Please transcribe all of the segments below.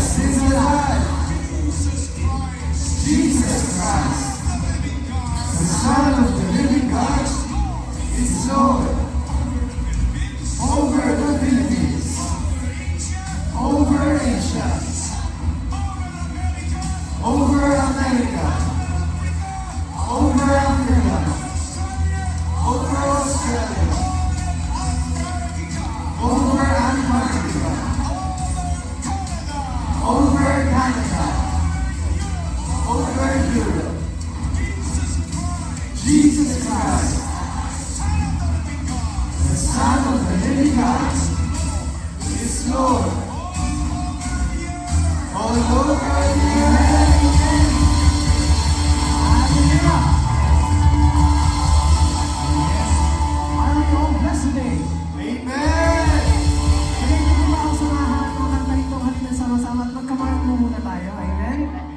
Jesus is alive. Jesus Christ, the Son of the living God, is Lord over the Philippines, over Asia, over America, over Africa, over Australia, over Antarctica, over Canada, over Europe. Jesus Christ, the Son of the living God, is Lord all over the earth. Hallelujah! Are we all blessed today? Amen! Kaya kung ba ang samahan ng kanta ito, halina sama-sama at magkamaran mo muna tayo. Amen? Amen!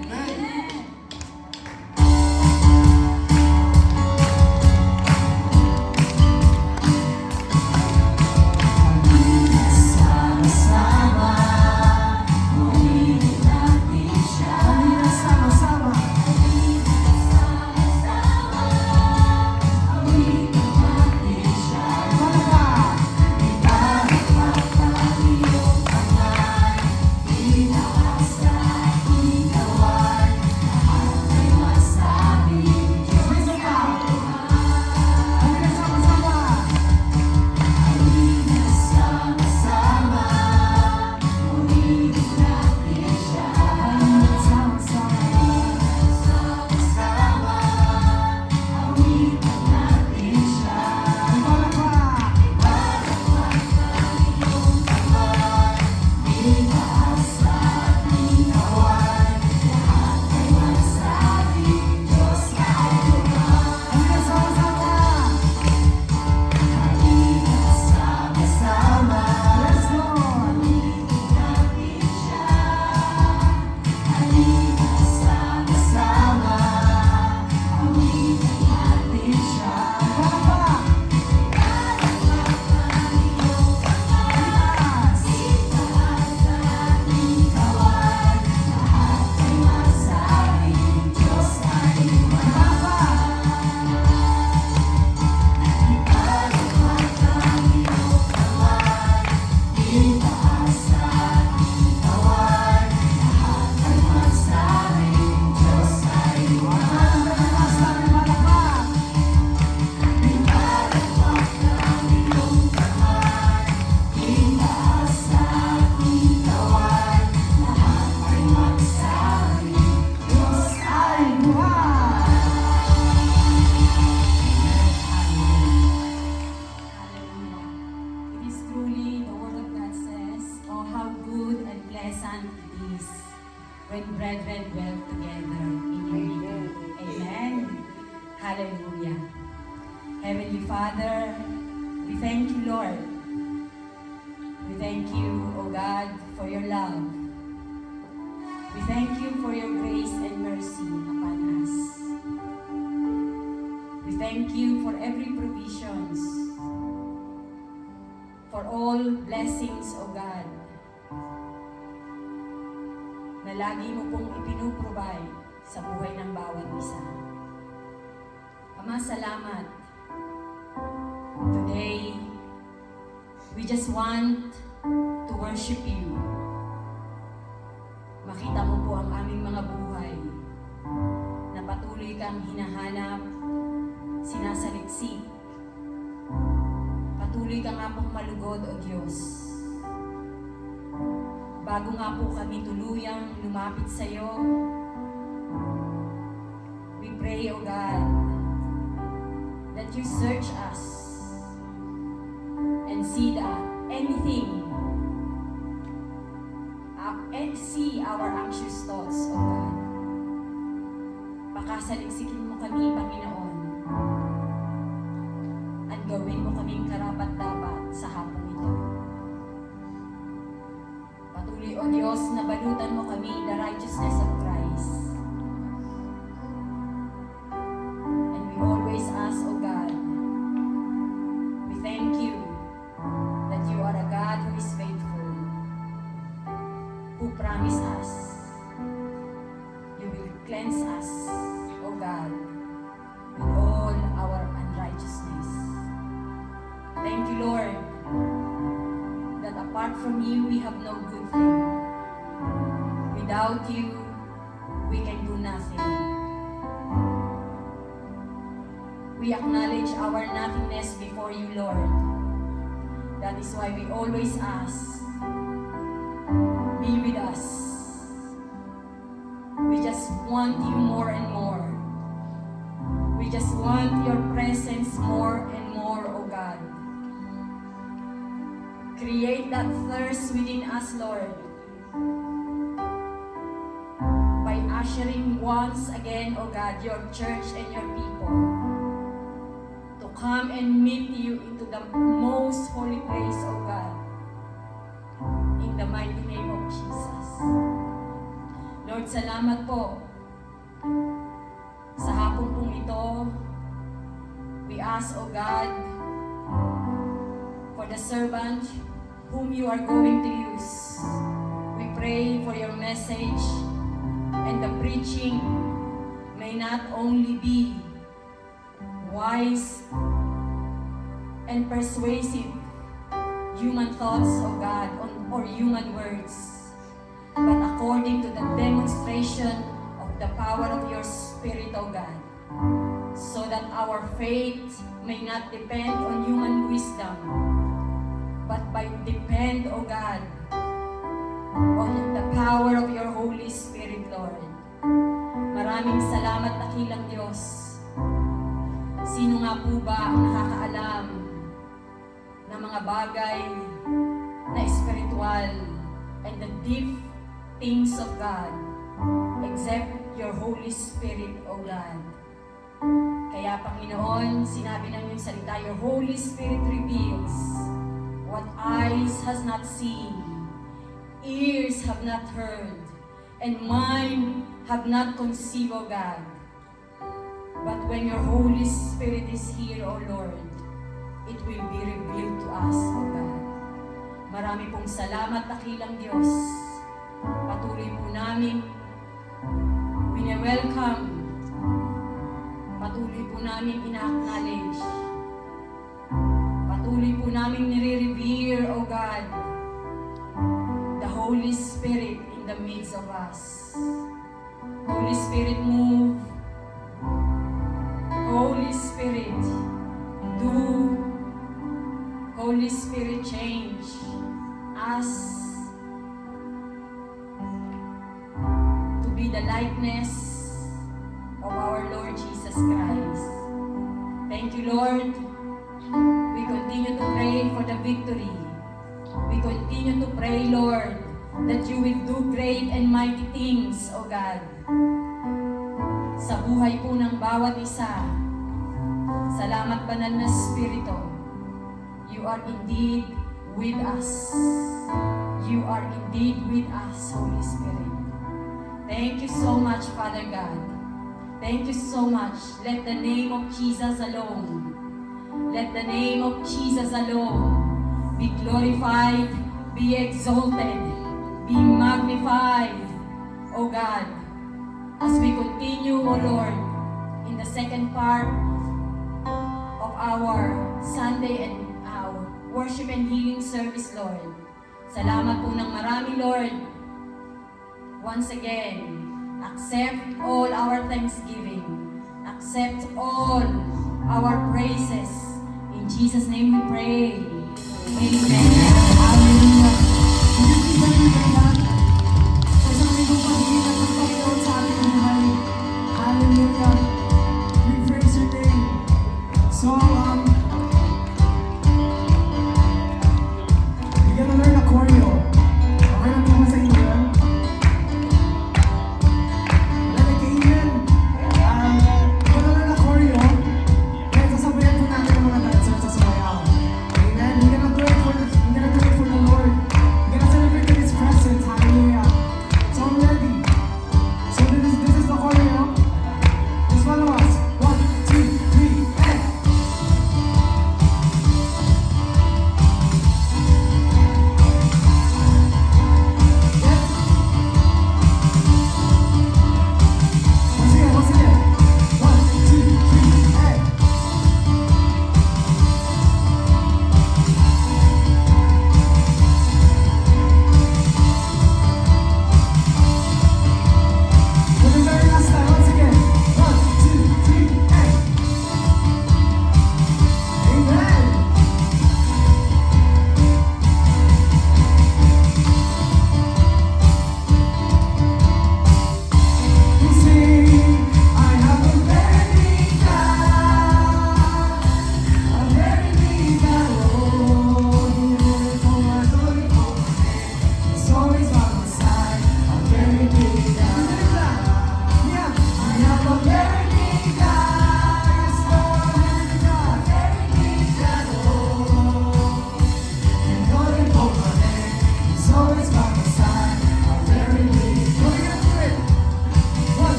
when brethren dwell together in unity. Amen. Hallelujah. Heavenly Father, we thank you, Lord. We thank you, O God, for your love. We thank you for your grace and mercy upon us. We thank you for every provisions, for all blessings, O God, na lagi mo pong ipinuprovide sa buhay ng bawat isa. Ama, salamat. Today, we just want to worship you. Makita mo po ang aming mga buhay na patuloy kang hinahanap, sinasaliksik. Patuloy ka nga pong malugod, O Diyos. Bago nga po kami tuluyang lumapit sa iyo, we pray, O God, that you search us and see see our anxious thoughts, O God. Pakasaliksikin mo kami, Panginoon, at gawin mo kaming karapat-dapat sa hapong ito. Patuloy, O Diyos, na balutan mo kami in the righteousness of Christ. And we always ask, O God, we thank you that you are a God who is faithful, who promised us Apart from you, we have no good thing. Without you, we can do nothing. We acknowledge our nothingness before you, Lord. That is why we always ask, be with us. We just want you more and more. We just want your presence more and more, O God. Create that thirst within us, Lord, by ushering once again, O God, your church and your people to come and meet you into the most holy place, O God, in the mighty name of Jesus. Lord, salamat po sa hapon pong ito. We ask, O God, for the servant whom you are going to use. We pray for your message and the preaching may not only be wise and persuasive human thoughts, O God, or human words, but according to the demonstration of the power of your Spirit, O God, so that our faith may not depend on human wisdom, but depend, O God, on the power of your Holy Spirit, Lord. Maraming salamat, dakilang Diyos. Sino nga po ba ang nakakaalam ng mga bagay na espiritual and the deep things of God except your Holy Spirit, O God? Kaya, Panginoon, sinabi ng iyong salita, your Holy Spirit reveals what eyes has not seen, ears have not heard, and mind have not conceived, O God. But when your Holy Spirit is here, O Lord, it will be revealed to us, O God. Marami pong salamat, dakilang Diyos. Patuloy po namin wini-welcome, patuloy po namin ina-acknowledge, patuloy po namin nire-revere, O God, the Holy Spirit in the midst of us. Holy Spirit, move. Holy Spirit, do. Holy Spirit, change us to be the likeness of our Lord Jesus Christ. Thank you, Lord. We continue to pray for the victory. We continue to pray, Lord, that you will do great and mighty things, O God, sa buhay po ng bawat isa. Salamat, Banal na Espiritu. You are indeed with us. You are indeed with us, Holy Spirit. Thank you so much, Father God. Thank you so much. Let the name of Jesus alone, let the name of Jesus alone be glorified, be exalted, be magnified, O God, as we continue, O Lord, in the second part of our Sunday and worship and healing service, Lord. Salamat po ng marami, Lord. Once again, accept all our thanksgiving. Accept all our praises. In Jesus' name we pray. Amen. Hallelujah. Hindi ba rin kaya? Sa isang libong pag-iingat ng Panginoon sa ating buhay. Hallelujah. We praise your name. So, we're gonna learn a choreo. Okay lang naman sa inyo yan? Wala na kayo yan. We're gonna learn a choreo. Kaya sasabayan po natin ang mga dancers sa sumayaw. Amen. We're gonna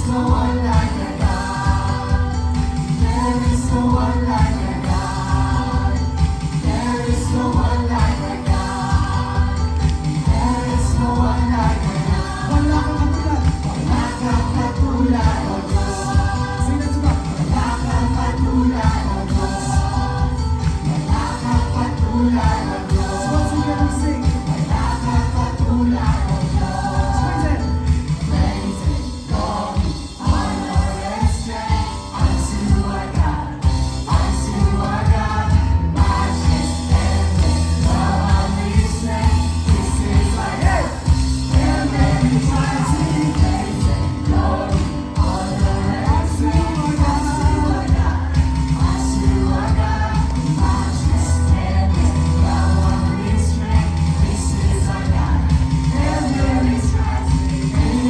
no one like our God. There is no one like our God. There is no one like our God. There is no one like our God. Wala kang katulad. Wala kang katulad, O Diyos. Sing that to God. Wala kang katulad, O Diyos. Wala kang katulad, O Diyos. Once again we sing. Wala kang katulad, O Diyos. Praise Him. Praise and glory, honor and strength unto our God, unto our God. Majesty and love and strength. This is our God. And many times we praise and glory, honor and strength unto our God, unto our God. Majesty and love and strength. This is our God. And many times we praise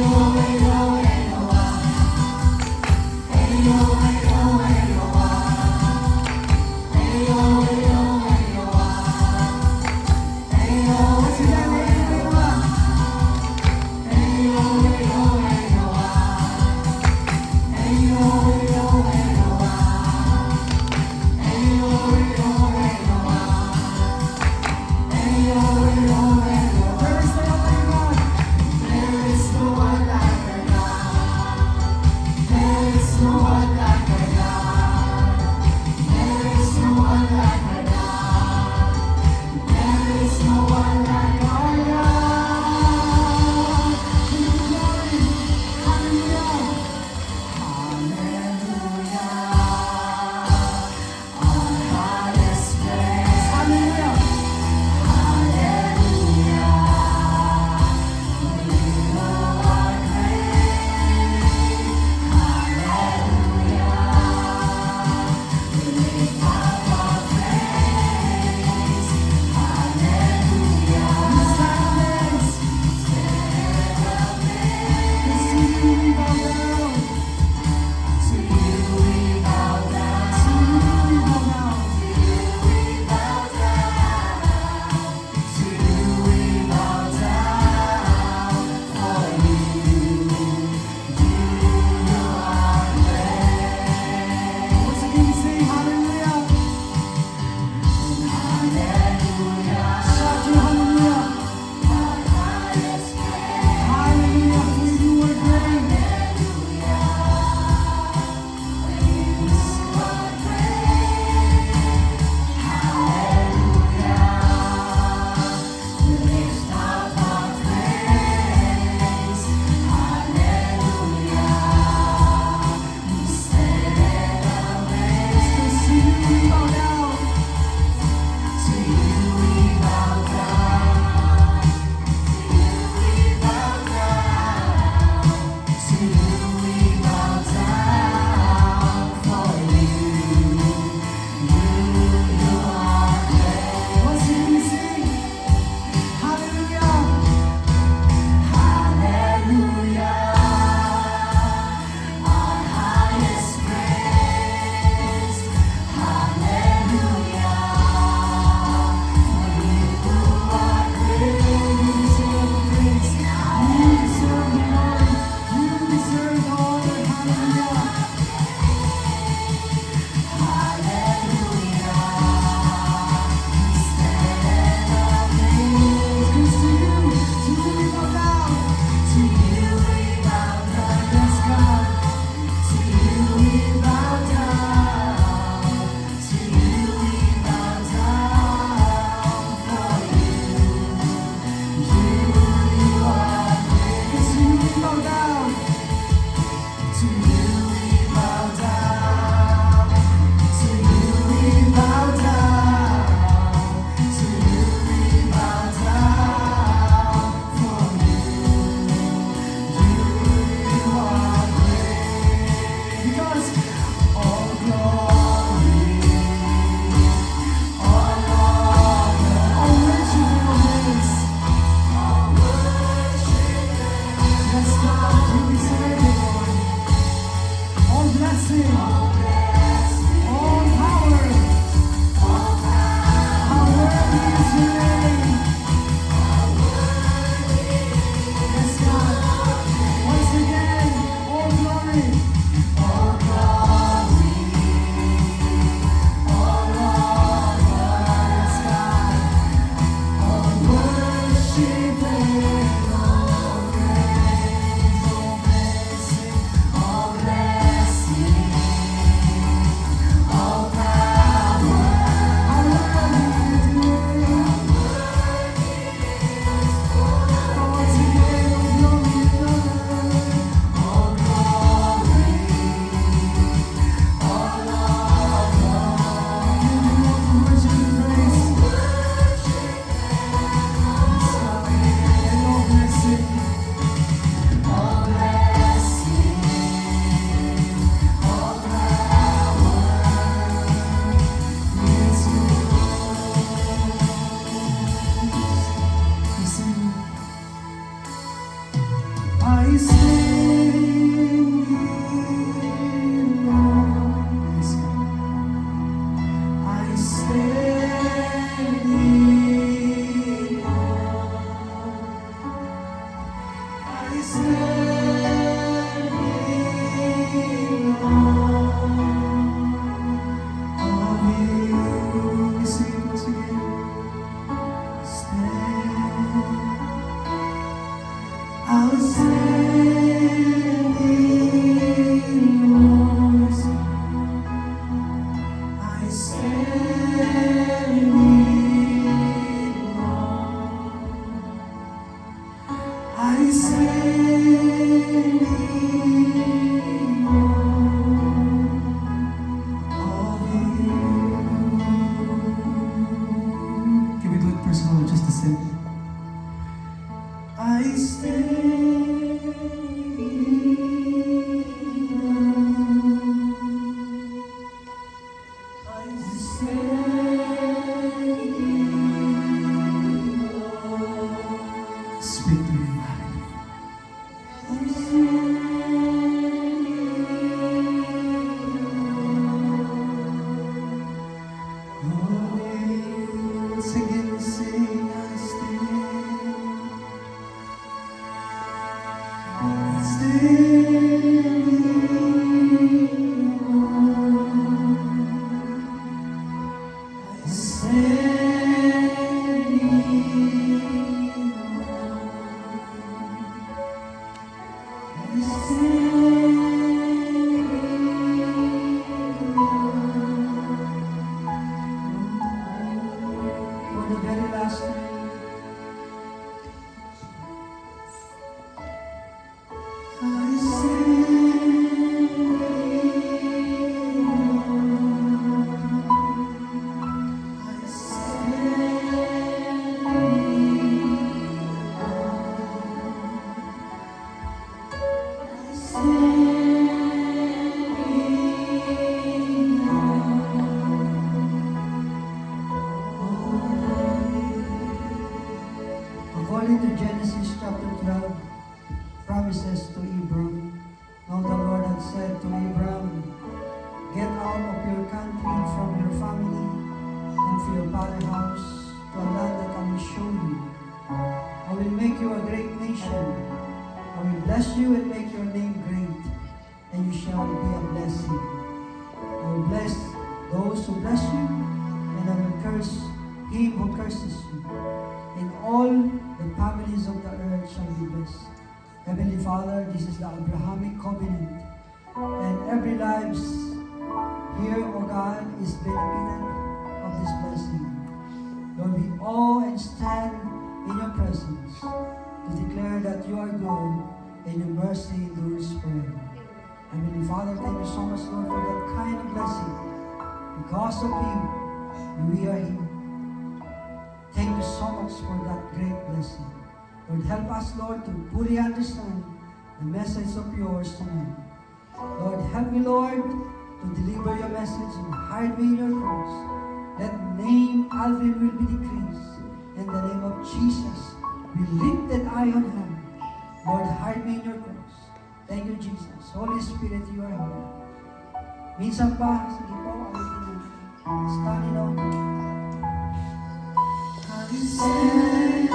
I stand in awe. Yes, God. I stand in awe. I stand in awe of you. Sing it once again. I stand. I'll stand in awe. I stand in awe. I stand in awe of you. Can we do it personal just a second? I stand in awe. I stand in awe. Speak to me, Mary. I stand in awe of you. Sing it, sing, I stand. I stand in awe. I stand in awe. I stand for the very last time. I stand in awe. I stand in awe. I stand in awe. According to Genesis chapter 12, promises to Abram. Now the Lord had said to Abram, get out of your country, from your family, and from your father's house, to a land that I will show you. I will make you a great nation. I will bless you and make your name great, and you shall be a blessing. I will bless those who bless you, and I will curse him who curses you. And all the families of the earth shall be blessed. Heavenly Father, this is the Abrahamic covenant, and every life here, O God, is benefited of this blessing. Lord, we awe and stand in your presence to declare that you are good and your mercy endures forever. Heavenly Father, thank you so much, Lord, for that kind of blessing. Because of you, we are here. Thank you so much for that great blessing. Lord, help us, Lord, to fully understand the message of yours tonight. Lord, help me, Lord, to deliver your message and hide me in your cross. Let the name Alvin will be decreased. In the name of Jesus, we lift that eye on high. Lord, hide me in your cross. Thank you, Jesus. Holy Spirit, you are here. Minsan pa, sige po, alitin na. Standing on. I stand in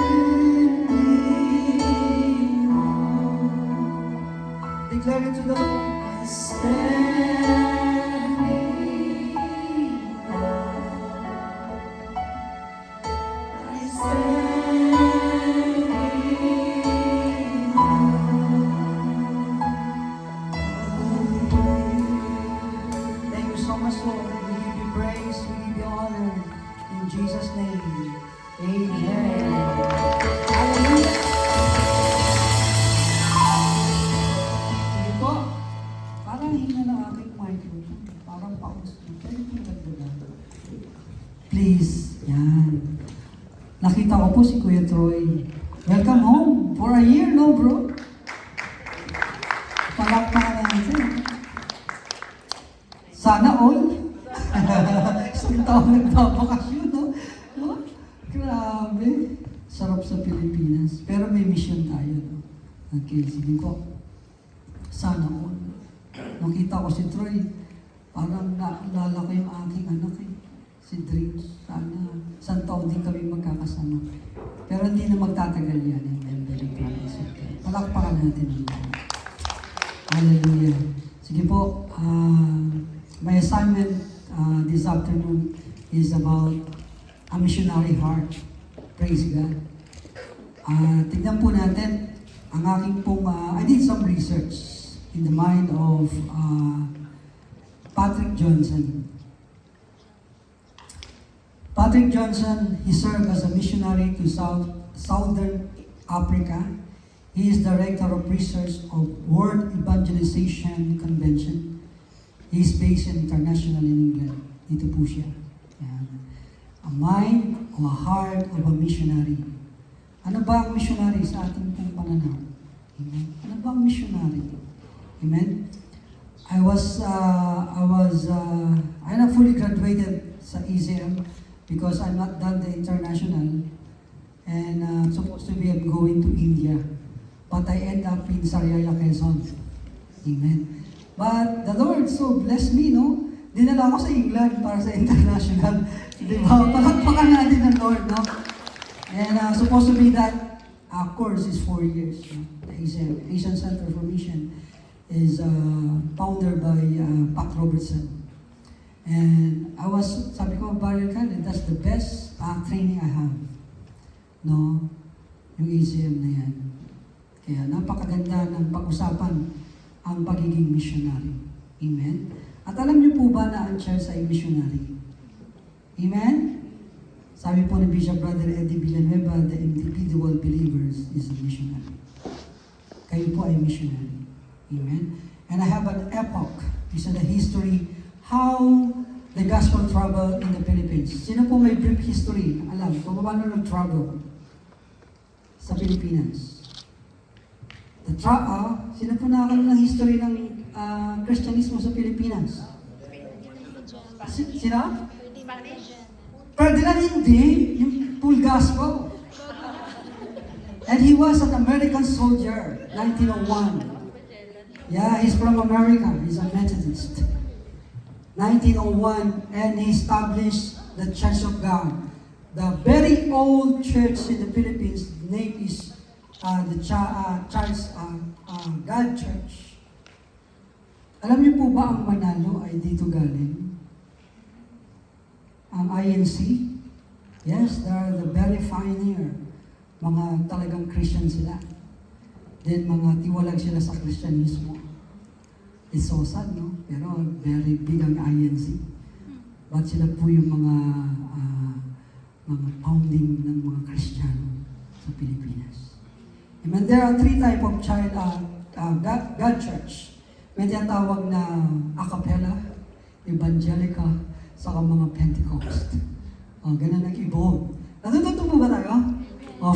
awe. Declare it to the Lord. I stand in awe. I stand in awe. Thank you so much, Lord. We give you praise, we give you honor. In Jesus' name, amen. Hallelujah. Sige po. Parang hina ng aking microphone. Parang paus. Pwede po nagdagan. Please. Yan. Nakita ko po si Kuya Troy. Welcome home. For a year, no bro? Palakpakan natin. Sana all. Isang taon nagbabakasyon, no? No? Grabe. Sarap sa Pilipinas. Pero may mission tayo, no? Okay, sige po. Sana all. Nakita ko si Troy, parang naalala ko yung aking anak si Dreams. Sana, isang taon din kami magkakasama. Pero hindi na magtatagal yan. Amen. Very promise. Okay. Palakpakan natin ang Lord. Hallelujah. Sige po, my assignment this afternoon is about a missionary heart. Praise God. Tignan po natin ang aking pong, I did some research in the mind of Patrick Johnson. Patrick Johnson, he served as a missionary to Southern Africa. He is Director of Research of World Evangelization Convention. He is based international in England. Dito po siya. Yan. A mind or a heart of a missionary. Ano ba ang missionary sa ating pong pananaw? Amen. Ano ba ang missionary? Amen. I not fully graduated sa ECM because I'm not done the international and supposed to be going to India. But I end up in Sariaya, Quezon. Amen. But the Lord so blessed me, no? Dinala ako sa England para sa international. Di ba? Palakpakan natin ang Lord, no? And supposed to be that course is 4 years. No? The Asian Center for Mission is founded by Pat Robertson. And sabi ko, Barrio Khaled, that's the best training I have. No? Yung ACM na yan. Kaya napakaganda ng pag-usapan ang pagiging missionary. Amen? At alam niyo po ba na ang church ay missionary? Amen? Sabi po ni Bishop Brother Eddie Villanueva, the individual believers is a missionary. Kayo po ay missionary. Amen? And I have an epoch. This is the history how the gospel traveled in the Philippines. Sino po may brief history? Alam, kung paano nag-travel sa Pilipinas? Sino po nakakalam ng history ng Kristyanismo sa Pilipinas? Sino? Ferdinand hindi, yung full gospel. And he was an American soldier, 1901. Yeah, he's from America. He's a Methodist. 1901, and he established the Church of God. The very old church in the Philippines, the name is the God Church. Alam niyo po ba ang Manalo ay dito galing? Ang INC? Yes, they are the very pioneer. Mga talagang Christian sila. Then mga tiwalag sila sa Kristyanismo. It's so sad, no? Pero very big ang INC. But sila po yung mga founding ng mga Kristiyano sa Pilipinas. And there are 3 type of God Church. May tinatawag na a cappella, evangelica, saka mga Pentecost. Ganun nag-evolve. Natututo po ba tayo?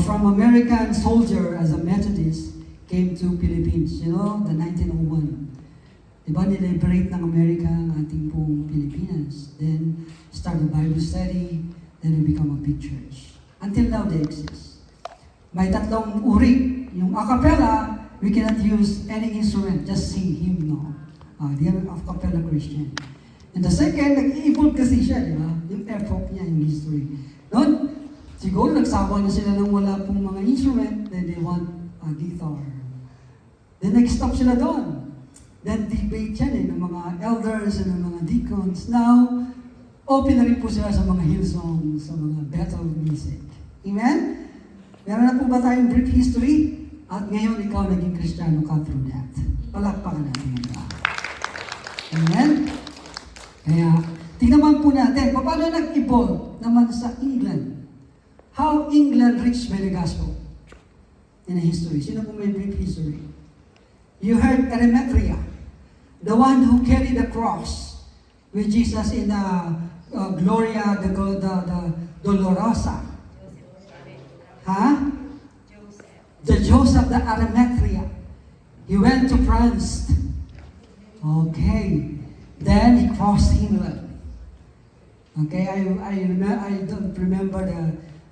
From American soldier as a Methodist came to Philippines, you know, the 1901. Diba, niliberate ng Amerika ang ating pong Pilipinas. Then, start a Bible study, then we become a big church. Until now, they exist. May 3 uri. Yung a cappella, we cannot use any instrument, just sing hymn, no? They are a cappella Christian. And the second, nag-i-evolve kasi siya, di ba? Yung epoch niya, yung history. Noon, siguro nagsawa na sila ng wala pong mga instrument, then they want a guitar. Then nag-stop sila doon. Then debate yan ng mga elders and ng mga deacons. Now, open na rin po sila sa mga Hillsong, sa mga battle music. Amen? Meron na po ba tayong brief history? At ngayon, ikaw naging Kristiyano ka through that. Palakpakan natin yan. Amen? Kaya, tingnan po natin, paano nag-evolve naman sa England? How England reached by the gospel in a history. Sino po may brief history? You heard Eremetria, the one who carried the cross with Jesus in Gloria, the Dolorosa. The Joseph the Arimathea. He went to France. Okay. Then he crossed England. Okay, I don't remember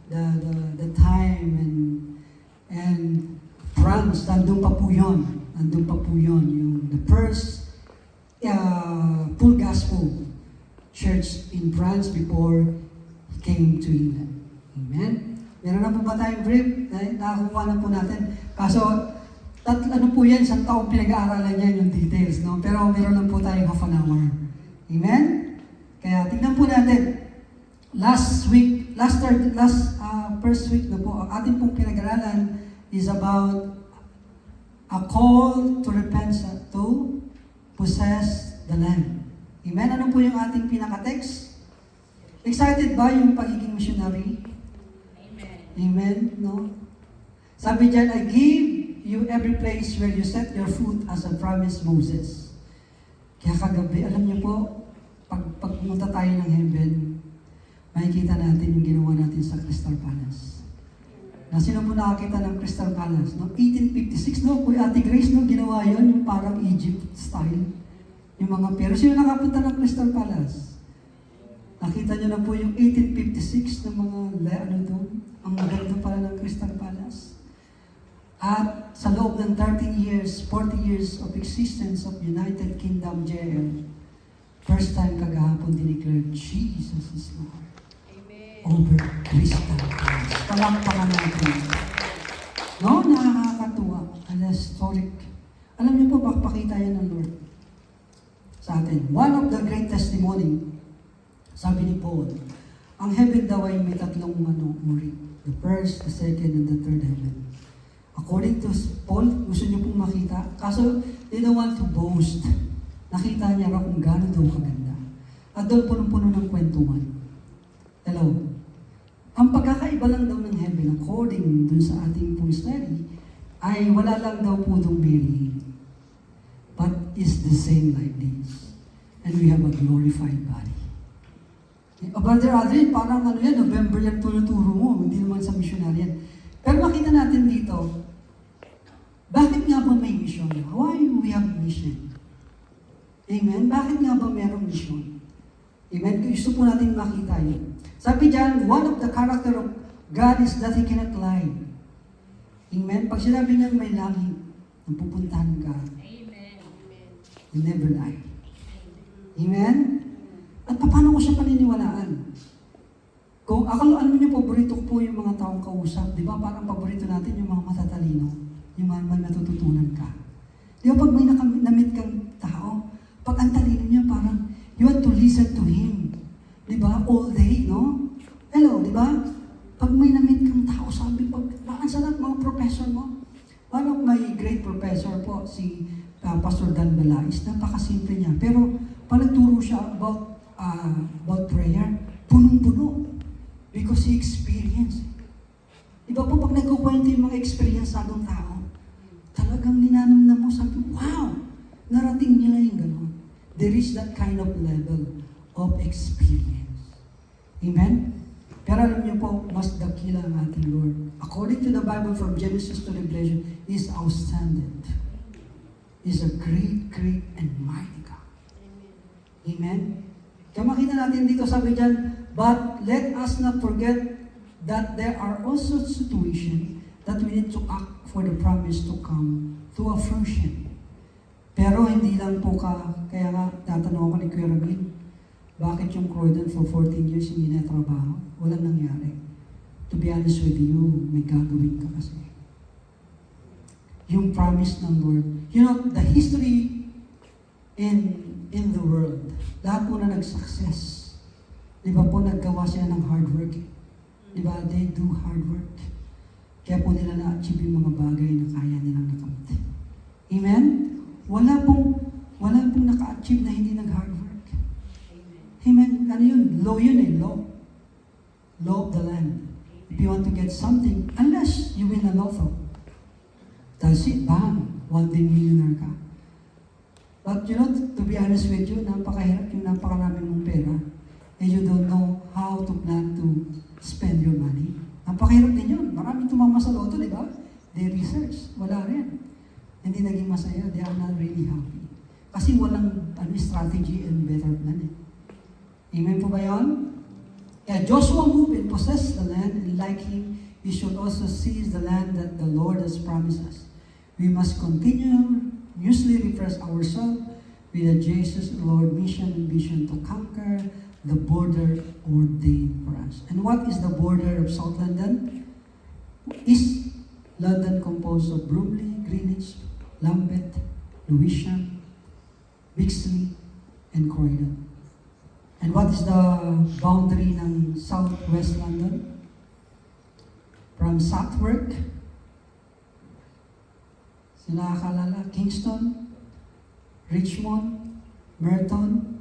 the time and France, nandun pa po yun. Nandun pa po yun. Yung the first full gospel church in France before he came to England. Amen? Meron na po ba tayong brief? Nakakuha na po natin. Kaso, ano po yan, isang taong pinag-aaralan niya yung details, no? Pero meron lang po tayong half an hour. Amen? Kaya tingnan po natin. First week na po, ang ating pong pinag-aralan is about a call to repent, to possess the land. Amen? Ano po yung ating pinaka-text? Excited ba yung pagiging missionary? Amen. Amen? No? Sabi dyan, I give you every place where you set your foot as a promised Moses. Kaya kagabi, alam niyo po, pag pumunta tayo ng heaven, makikita natin yung ginawa natin sa Crystal Palace. Na sino po nakakita ng Crystal Palace? No? 1856, no? Kuya Ate Grace, no? Ginawa yon yung parang Egypt style. Yung mga pero. Sino nakapunta ng Crystal Palace? Nakita niyo na po yung 1856 na mga, ano doon? Ang maganda pala ng Crystal Palace. At sa loob ng 13 years, 40 years of existence of United Kingdom JL, first time kagahapon dineclare, Jesus is Lord. Over Crystal Palace. Palakpakan natin. No? Nakakatuwa. An historic. Alam niyo po, pakita yan ng Lord sa atin. One of the great testimony, sabi ni Paul, ang heaven daw ay may tatlong uri. The first, the second, and the third heaven. According to Paul, gusto niyo pong makita. Kaso, they don't want to boast. Nakita niya raw kung gano'n daw kaganda. At doon punong-puno ng kwentuhan. Hello? Ang pagkakaiba lang daw ng heaven, according dun sa ating pong study, ay wala lang daw po itong Mary. But is the same like this. And we have a glorified body. Brother Adrian, parang ano yan, November yan tunuturo mo, hindi naman sa missionary yan. Pero makita natin dito, bakit nga ba may mission? Why we have mission? Amen? Bakit nga ba mayroong mission? Amen? Gusto po natin makita yun. Sabi dyan, one of the character of God is that He cannot lie. Amen? Pag sinabi niya may langit, nang pupuntahan ka, Amen. He never lie. Amen? At paano ko siya paniniwalaan? Kung ano niyo, paborito ko po yung mga taong kausap, di ba? Parang paborito natin yung mga matatalino, yung mga may natututunan ka. Di ba pag may namit kang tao, pag ang talino niya, parang you want to listen to him. Di ba? All day, no? Hello, di ba? Pag may namit kang tao, sabi pag ang sarap mga professor mo. One of my great professor po, si Pastor Dan Balais, napakasimple niya. Pero pag nagturo siya about prayer, punong-puno. Because he experienced. Iba po pag nagkukwento yung mga experience sa atong tao, talagang ninanamnam mo, sabi, wow! Narating nila yung gano'n. There is that kind of level of experience. Amen? Pero alam niyo po, mas dakila ang ating Lord. According to the Bible from Genesis to Revelation, is outstanding. Is a great, great, and mighty God. Amen? Kaya makita natin dito, sabi dyan, but let us not forget that there are also situations that we need to act for the promise to come to a fruition. Pero hindi lang po kaya nga tatanong ako ni Kuya Rabin, bakit yung Croydon for 14 years hindi na trabaho? Walang nangyari. To be honest with you, may gagawin ka kasi. Yung promise ng Lord. You know, the history in the world, lahat po na nag-success. Di ba po naggawa sila ng hard work? Di ba? They do hard work. Kaya po nila na-achieve yung mga bagay na kaya nilang nakamit. Amen? Wala pong naka-achieve na hindi nag-hard work. Amen? Ano yun? Law yun eh. Law of the land. If you want to get something, unless you win a lotto, that's it. Bam! One day millionaire ka. But you know, to be honest with you, napakahirap yung napakarami mong pera and you don't know how to plan to spend your money. Napakahirap din yun. Maraming tumama sa loto, di ba? They research. Wala rin. Hindi naging masaya. They are not really happy. Kasi walang strategy and better plan eh. Amen po ba yun? Kaya Joshua moved and possessed the land, and like him, we should also seize the land that the Lord has promised us. We must continuously refresh ourselves with the Jesus Lord mission and vision to conquer the border ordained for us. And what is the border of South London? East London composed of Bromley, Greenwich, Lambeth, Lewisham, Bixley, and Croydon. And what is the boundary ng Southwest London? From Southwark, sila nakalala, Kingston, Richmond, Merton,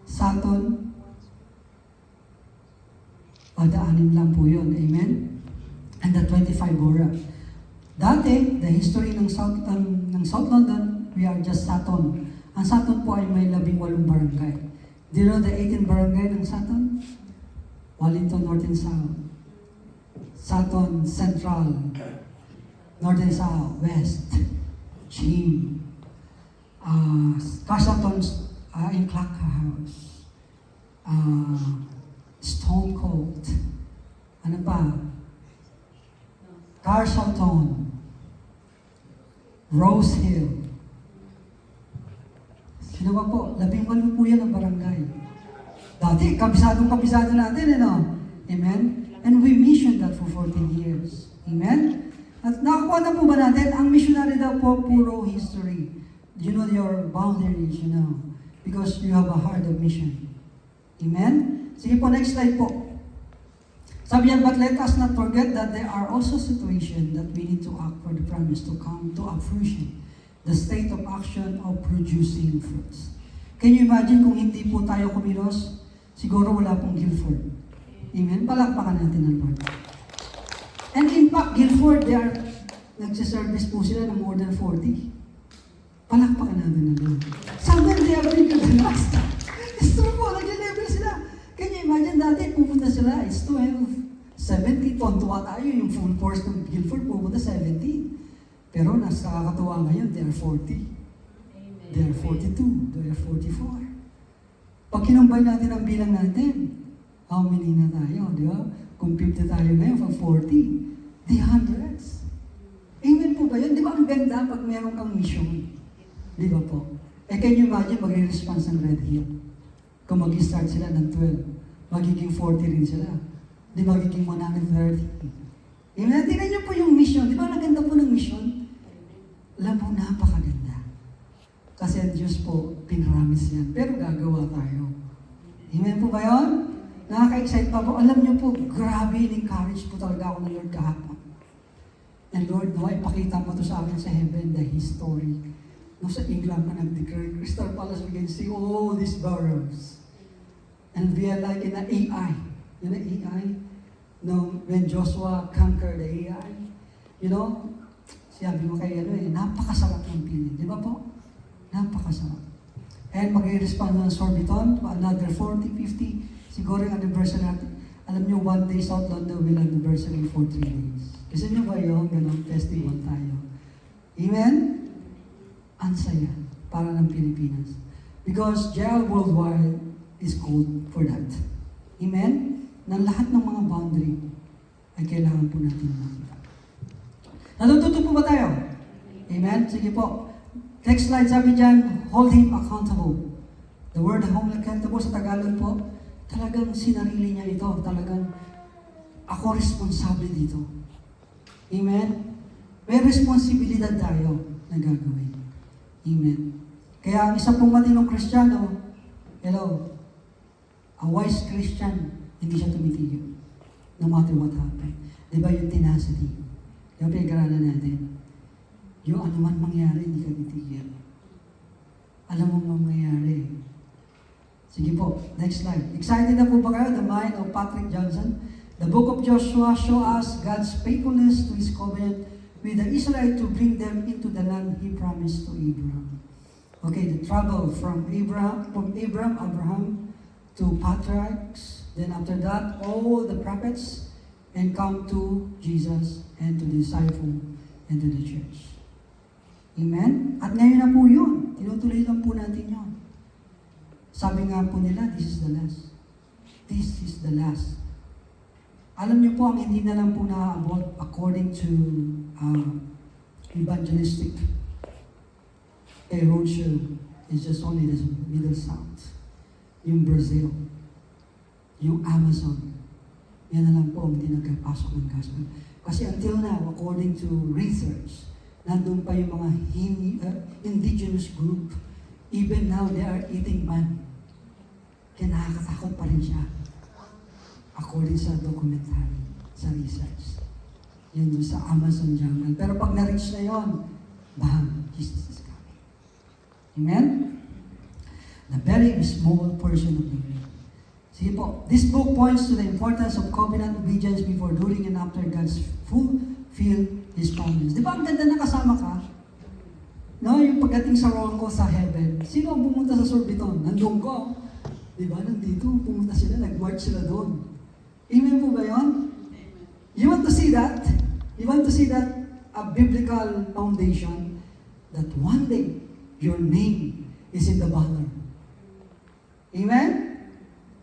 Sutton, daanin lang po yun. Amen? And the 25 borough. Dati, the history ng South London, we are just Sutton. Ang Sutton po ay may 18 barangay. Do you know the 18 barangay ng Sutton? Wallington, North and South. Sutton, Central. North and South, West. Cheam. Castleton's in Clackhouse. Stone Cold. Ano pa? Carshalton. Rose Hill. Sino ba po? 18 po yan ang barangay. Dati, kabisado natin, ano? Amen? And we missioned that for 14 years. Amen? At nakakuha na po ba natin? Ang missionary daw po, puro history. You know your boundaries, you know. Because you have a heart of mission. Amen? Sige po, next slide po. Sabi yan, but let us not forget that there are also situations that we need to act for the promise to come to a fruition. The state of action of producing fruits. Can you imagine kung hindi po tayo kumilos? Siguro wala pong Guilford. Amen? Palakpakan natin ang Lord. And in fact, Guilford, nagsiservice po sila ng more than 40. Palakpakan natin ang Lord. Somewhere they are very kadalas. It's true po, nag-level sila. Can you imagine dati, pupunta sila, it's 12, 70, tontuwa tayo, yung full force ng Guilford, pupunta 70. Pero nakakatuwa ngayon, they are 40. Amen. They are 42. They are 44. Pag kinumbay natin ang bilang natin, how many na tayo, di ba? Kung 50 tayo ngayon, pag 40, the hundreds. Amen po ba yun? Di ba ang ganda pag meron kang mission? Di ba po? Can you imagine magre-response ng Red Hill? Kung mag-start sila ng 12, magiging 40 rin sila. Di magiging 130. Amen? Tingnan niyo po yung mission. Di ba naganda po ng mission? Alam po, napakaganda. Kasi ang Diyos po, pinramis yan. Pero gagawa tayo. Amen po ba yun? Nakaka-excite pa po. Alam niyo po, grabe, in-encourage po talaga ako ng Lord kahapon. And Lord, no, ipakita mo to sa akin sa heaven, the history. No, sa England na nag-declare, Crystal Palace, we can see all these boroughs. And we are like in an AI. You know, AI? No, when Joshua conquered the AI, you know, sabi mo kay napakasarap ng feeling. Di ba po? Napakasarap. And mag-respond ng Sorbiton, another 40, 50, siguro yung anniversary natin. Alam nyo, one day South London will anniversary for 3 days. Kasi nyo ba yun? Ganun, festival tayo. Amen? Ang saya para ng Pilipinas. Because JL Worldwide is called for that. Amen? Na lahat ng mga boundary ay kailangan po natin makita. Natututo po ba tayo? Amen? Sige po. Next slide, sabi dyan, hold him accountable. The word hold accountable sa Tagalog po, talagang sinarili niya ito. Talagang ako responsable dito. Amen? May responsibilidad tayo na gagawin. Amen? Kaya ang isa pong matinong Kristiyano, hello, a wise Christian, hindi siya tumitigil. No matter what happened. Di ba yung tenacity? Yung pinag-aralan natin. Yung ano man mangyari, hindi ka titigil. Alam mo mangyayari. Sige po, next slide. Excited na po ba kayo? The mind of Patrick Johnson. The book of Joshua show us God's faithfulness to His covenant with the Israelites to bring them into the land He promised to Abraham. Okay, the travel from Abraham to patriarchs. Then after that, all the prophets and come to Jesus and to the disciple and to the church. Amen? At ngayon na po yun. Tinutuloy lang po natin yun. Sabi nga po nila, this is the last. This is the last. Alam niyo po, ang hindi na lang po naaabot according to evangelistic roadshow is just only the Middle South. Yung Brazil, yung Amazon, yan na lang po ang hindi nagkapasok ng gospel. Kasi until now, according to research, nandun pa yung mga indigenous group. Even now, they are eating man. Kaya nakakatakot pa rin siya. According sa documentary, sa research. Yun doon sa Amazon jungle. Pero pag na-reach na yun, bam, Jesus is coming. Amen? The very small portion of the way. Sige po, this book points to the importance of covenant obedience before, during, and after God's fulfill His promise. Di ba ang ganda na kasama ka? No, yung pagdating sa role ko sa heaven, sino ang pumunta sa Sorbiton? Nandun ko. Di ba? Nandito, pumunta sila, nag-march sila doon. Amen po ba yun? You want to see that? You want to see that a biblical foundation that one day your name is in the banner. Amen?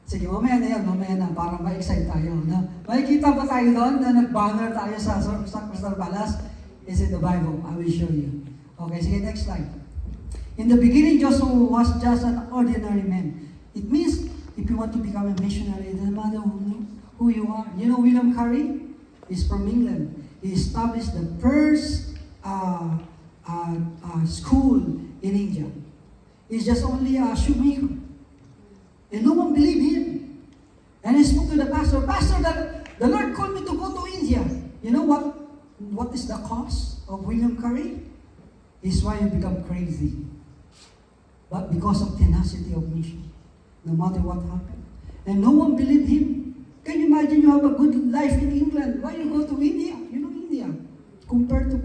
Sige, mamaya na yan, mamaya na, para ma-excite tayo. Na, makikita ba tayo doon na nag-banner tayo sa Crystal Palace? It's in the Bible. I will show you. Okay, sige, next slide. In the beginning, Joshua was just an ordinary man. It means, if you want to become a missionary, it doesn't matter who you are. You know, William Carey is from England. He established the first school in India. He's just only a shoemaker. And no one believed him. And I spoke to the pastor, Pastor, the Lord called me to go to India. You know what is the cause of William Carey? Is why you become crazy. But because of tenacity of mission, no matter what happened. And no one believed him. Can you imagine you have a good life in England? Why you go to India? You know India, compared to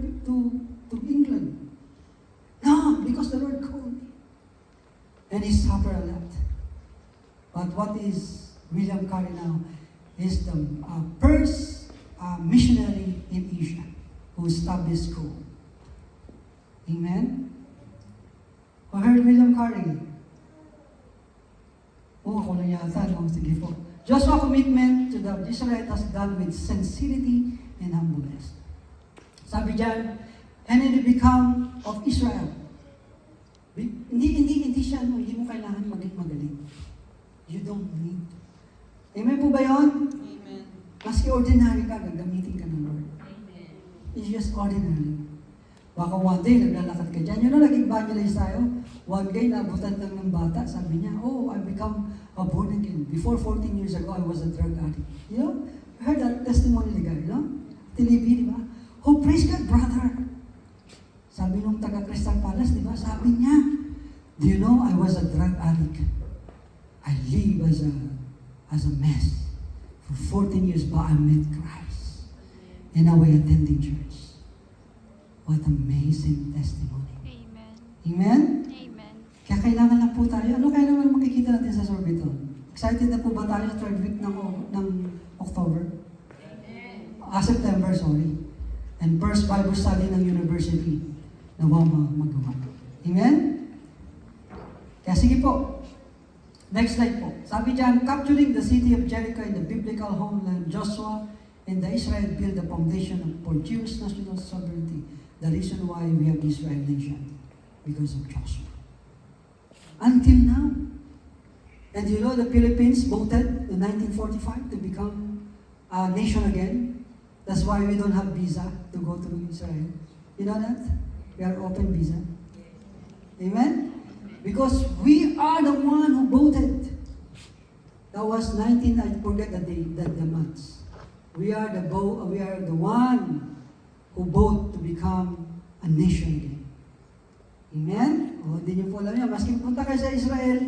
England. No, because the Lord called me. And he suffered a lot. But what is William Carey now? Is the first missionary in Asia who established school. Amen? Who heard William Carey? Oh, ako na yata. No? Sige po. Joshua's commitment to the Israelites was done with sincerity and humbleness. Sabi dyan, and in the become of Israel. Hindi siya, no, hindi mo kailangan maging magaling. You don't need. Amen po ba yun? Amen. Maski ordinary ka, gagamitin ka ng Lord. Amen. It's just ordinary. Baka one day, naglalakad ka dyan. You know, nag-evangelize tayo. One day, nabutan lang ng bata. Sabi niya, oh, I become a born again. Before 14 years ago, I was a drug addict. You know? I heard that testimony ni guy, you know? TV, di ba? Oh, praise God, brother. Sabi nung taga Crystal Palace, di ba? Sabi niya, do you know, I was a drug addict. I live as a mess. For 14 years, but I met Christ. And now I attending church. What amazing testimony. Amen. Amen? Amen. Kaya kailangan lang po tayo. Ano kaya naman makikita natin sa Sorbiton? Excited na po ba tayo sa third week ng October? September, sorry. And first Bible study ng university na magawa. Amen? Kaya sige po. Next slide po. Sabi dyan, capturing the city of Jericho in the biblical homeland, Joshua and the Israel built the foundation for Jewish national sovereignty. The reason why we have Israel nation, because of Joshua. Until now. And you know the Philippines voted in 1945 to become a nation again. That's why we don't have visa to go to Israel. You know that? We are open visa. Amen? Because we are the one who voted. That was I forget the months. We are the one who vote to become a nation again. Amen? O, hindi niyo po alam yan. Maski punta kayo sa Israel,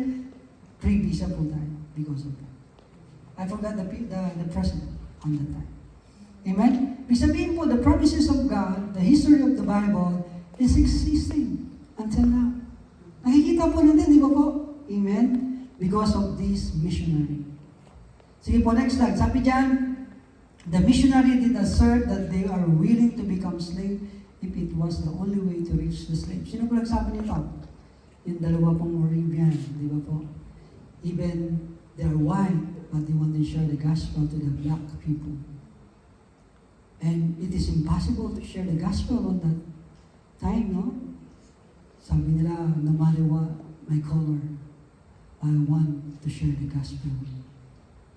free visa po tayo because of that. I forgot the president on that time. Amen? Ibig sabihin po, the promises of God, the history of the Bible, is existing until now. Nakikita po natin, di ba po? Amen? Because of this missionary. Sige po, next slide. Sabi dyan, the missionary did assert that they are willing to become slave if it was the only way to reach the slave. Sino po nagsabi nito? Yung dalawa pong Moravian, di ba po? Even they are white, but they want to share the gospel to the black people. And it is impossible to share the gospel on that time, no? Sabi nila, no matter what my color, I want to share the gospel.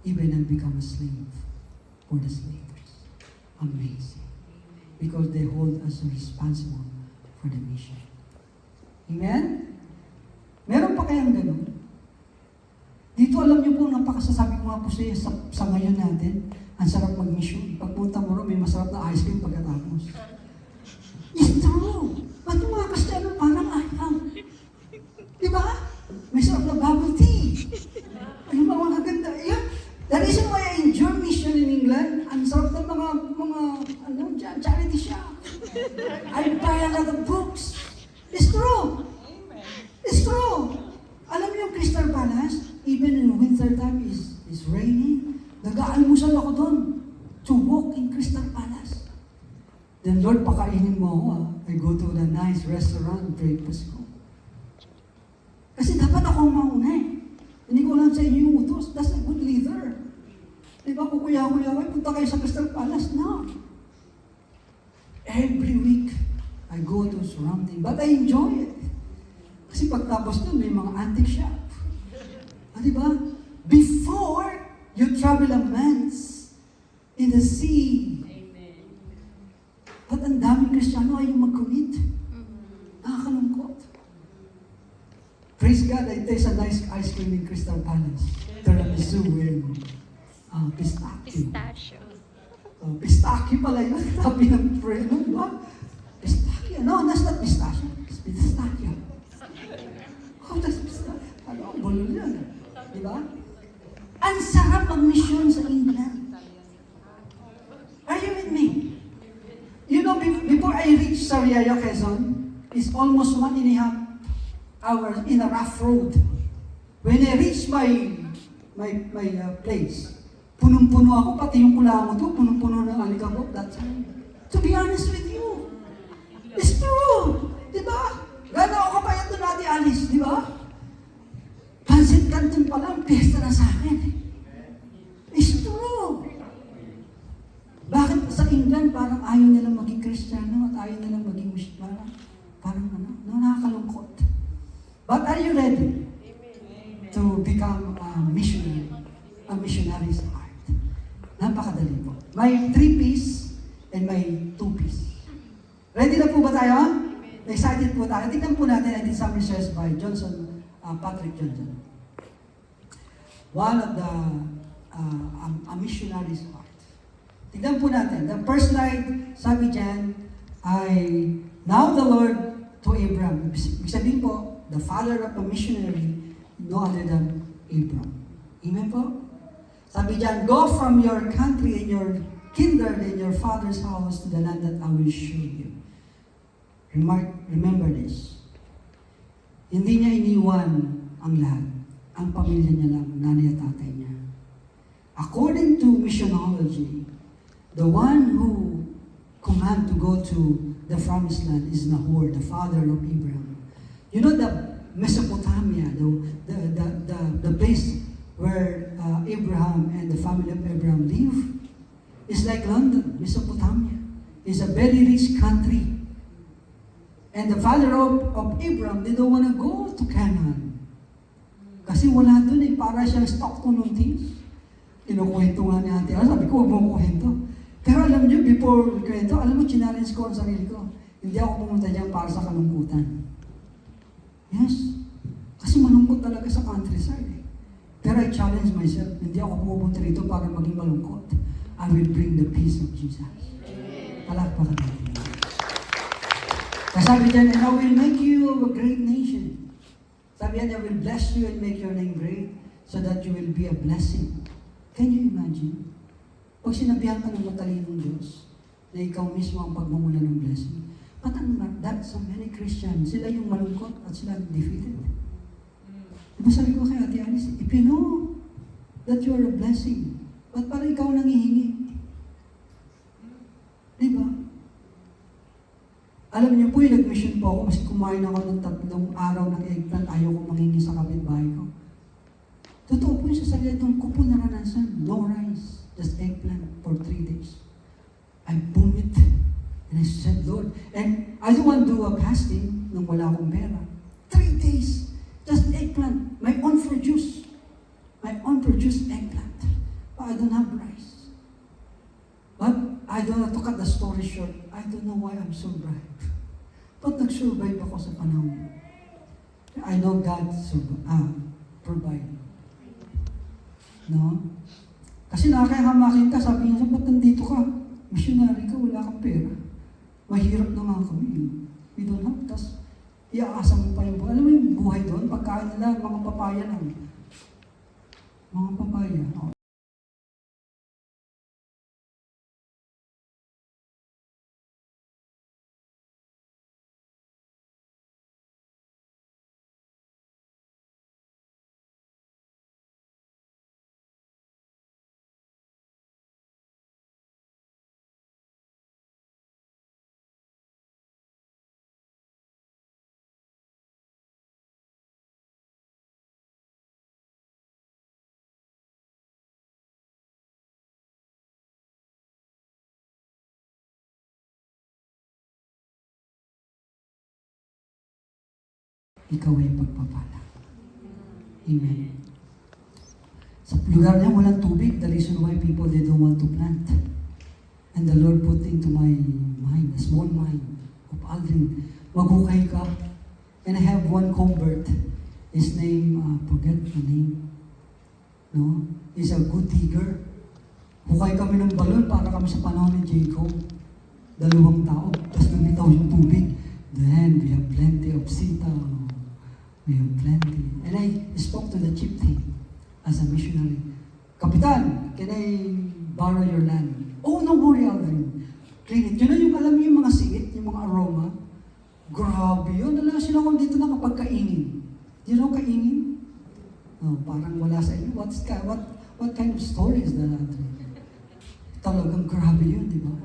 Even and become a slave for the slaves. Amazing. Because they hold us responsible for the mission. Amen? Meron pa kayang ganun? Dito alam niyo po, napakasasabi ko nga po sa ngayon natin, ang sarap mag-mission. Pagpunta mo rin, may masarap na ice cream pagkatapos. It's true. Ba't yung mga Kristiyano parang ayaw? Di ba? May sarap na bubble tea. Ano ba mga ganda? Yeah. The reason why I enjoy mission in England, ang sarap ng mga charity shop. I buy a lot of books. It's true. It's true. Alam niyo yung Crystal Palace, even in winter time is raining, nag-aalmusal ako doon to walk in Crystal Palace. Then Lord, pakainin mo ako. I go to the nice restaurant, breakfast ko. Kasi dapat ako mauna eh. Hindi ko lang sa inyo yung utos. That's a good leader. Di ba, kukuya-kuya, punta kayo sa Crystal Palace? No. Every week, I go to surrounding. But I enjoy it. Kasi pagtapos nun, may mga antique shop. Di ba? Before you travel a month in the sea, ba't ang daming Kristiyano ayaw mag-commit? Nakakalungkot. Praise God, I taste a nice ice cream in Crystal Palace. Tiramisu and pistachio. Pistachio pala yun. Sabi ng friend, no? Pistachio. No, that's not pistachio. It's pistachio. Oh, that's pistachio. Ano, ang bulol yan. Di ba? Ang sarap mag-mission sa England. Are you with me? You know, before I reach Sariaya, Quezon, it's almost 1.5 hours in a rough road. When I reach my place, punong-puno ako, pati yung kulango to, punong-puno ng alikabok that time. To be honest with you, it's true. Di ba? Gano'n ako kapayat doon natin alis, di ba? Pansit Canton pa lang, pesta na sa akin. It's true. Bakit sa England parang ayaw nilang maging Kristiyano at ayaw nilang maging missionary? Parang nakakalungkot. But are you ready to become a missionary? A missionary's heart. Napakadali po. May 3-piece and may 2-piece. Ready na po ba tayo? Excited po tayo. Tignan po natin, I did some research by Patrick Johnson. One of the a missionary's heart. Tignan po natin. The first slide, sabi dyan, now the Lord to Abraham. Ibig sabihin po, the father of a missionary, no other than Abraham. Amen po? Sabi dyan, go from your country and your kindred and your father's house to the land that I will show you. Remember this. Hindi niya iniwan ang lahat. Ang pamilya niya lang, nanay at tatay niya. According to missionology, the one who command to go to the promised land is Nahor, the father of Abraham. You know the Mesopotamia, the place where Abraham and the family of Abraham live, is like London, Mesopotamia. It's a very rich country. And the father of Abraham, they don't want to go to Canaan. Kasi wala doon eh, para siyang Stockton on Teams. Kinukwento nga ni ate, sabi ko, huwag mo kwento. Pero alam niyo, before kwento, alam mo, challenge ko ang sarili ko. Hindi ako pumunta dyan para sa kalungkutan. Yes. Kasi malungkot talaga sa countryside eh. Pero I challenge myself, hindi ako pumunta rito para maging malungkot. I will bring the peace of Jesus. Palakpakan natin. Sabi dyan, and I will make you a great nation. Sabi yan, I will bless you and make your name great so that you will be a blessing. Can you imagine? Pag sinabihan ka ng matalinong Diyos, na ikaw mismo ang pagmumula ng blessing, but that so many Christians, sila yung malungkot at sila defeated. Diba sabi ko kay Ate Alice, if you know that you are a blessing, ba't parang ikaw nangihingi? Diba? Alam niyo po, nag-mission po ako kasi kumain ako ng 3 araw ng eggplant, ayaw ko mangingi sa kapitbahay ko. Totoo po yung sa salitong ko po naranasan, no rice, just eggplant for 3 days. I vomit And I said, Lord, and I don't want to do a fasting nung wala akong pera. 3 days, just eggplant, my own produced eggplant. But I don't have rice. But I don't know, to cut the story short, I don't know why I'm so brave. But nag-survive ako sa panahon. I know God provide. No? Kasi nakakahamakin ka, sabi niya, ba't nandito ka? Missionary ka, wala kang pera. Mahirap na nga kami. We don't have. Tapos, iaasa mo pa yung buhay. Alam mo yung buhay doon? Pagkain nila, mga papaya lang. Mga papaya. Oh. Ikaw ay pagpapala. Amen. Sa lugar niya walang tubig, the reason why people they don't want to plant. And the Lord put into my mind, a small mind of Aldrin, maghukay ka. And I have one convert, his name, forget the name. No? He's a good digger. Hukay kami ng balon para kami sa panahon ni Jacob. 2 tao, tapos lumitaw yung tubig. Then we have plenty of sitaw. We have plenty. And I spoke to the chieftain as a missionary. Kapitan, can I borrow your land? Oh, no worry, Aldrin. Clean it. Yun na yung alam niyo yung mga singit, yung mga aroma. Grabe yun. Alam sila kung dito na kapag kaingin. You know kaingin? Oh, parang wala sa inyo. What kind of story is that, Aldrin? Talagang grabe yun, di ba?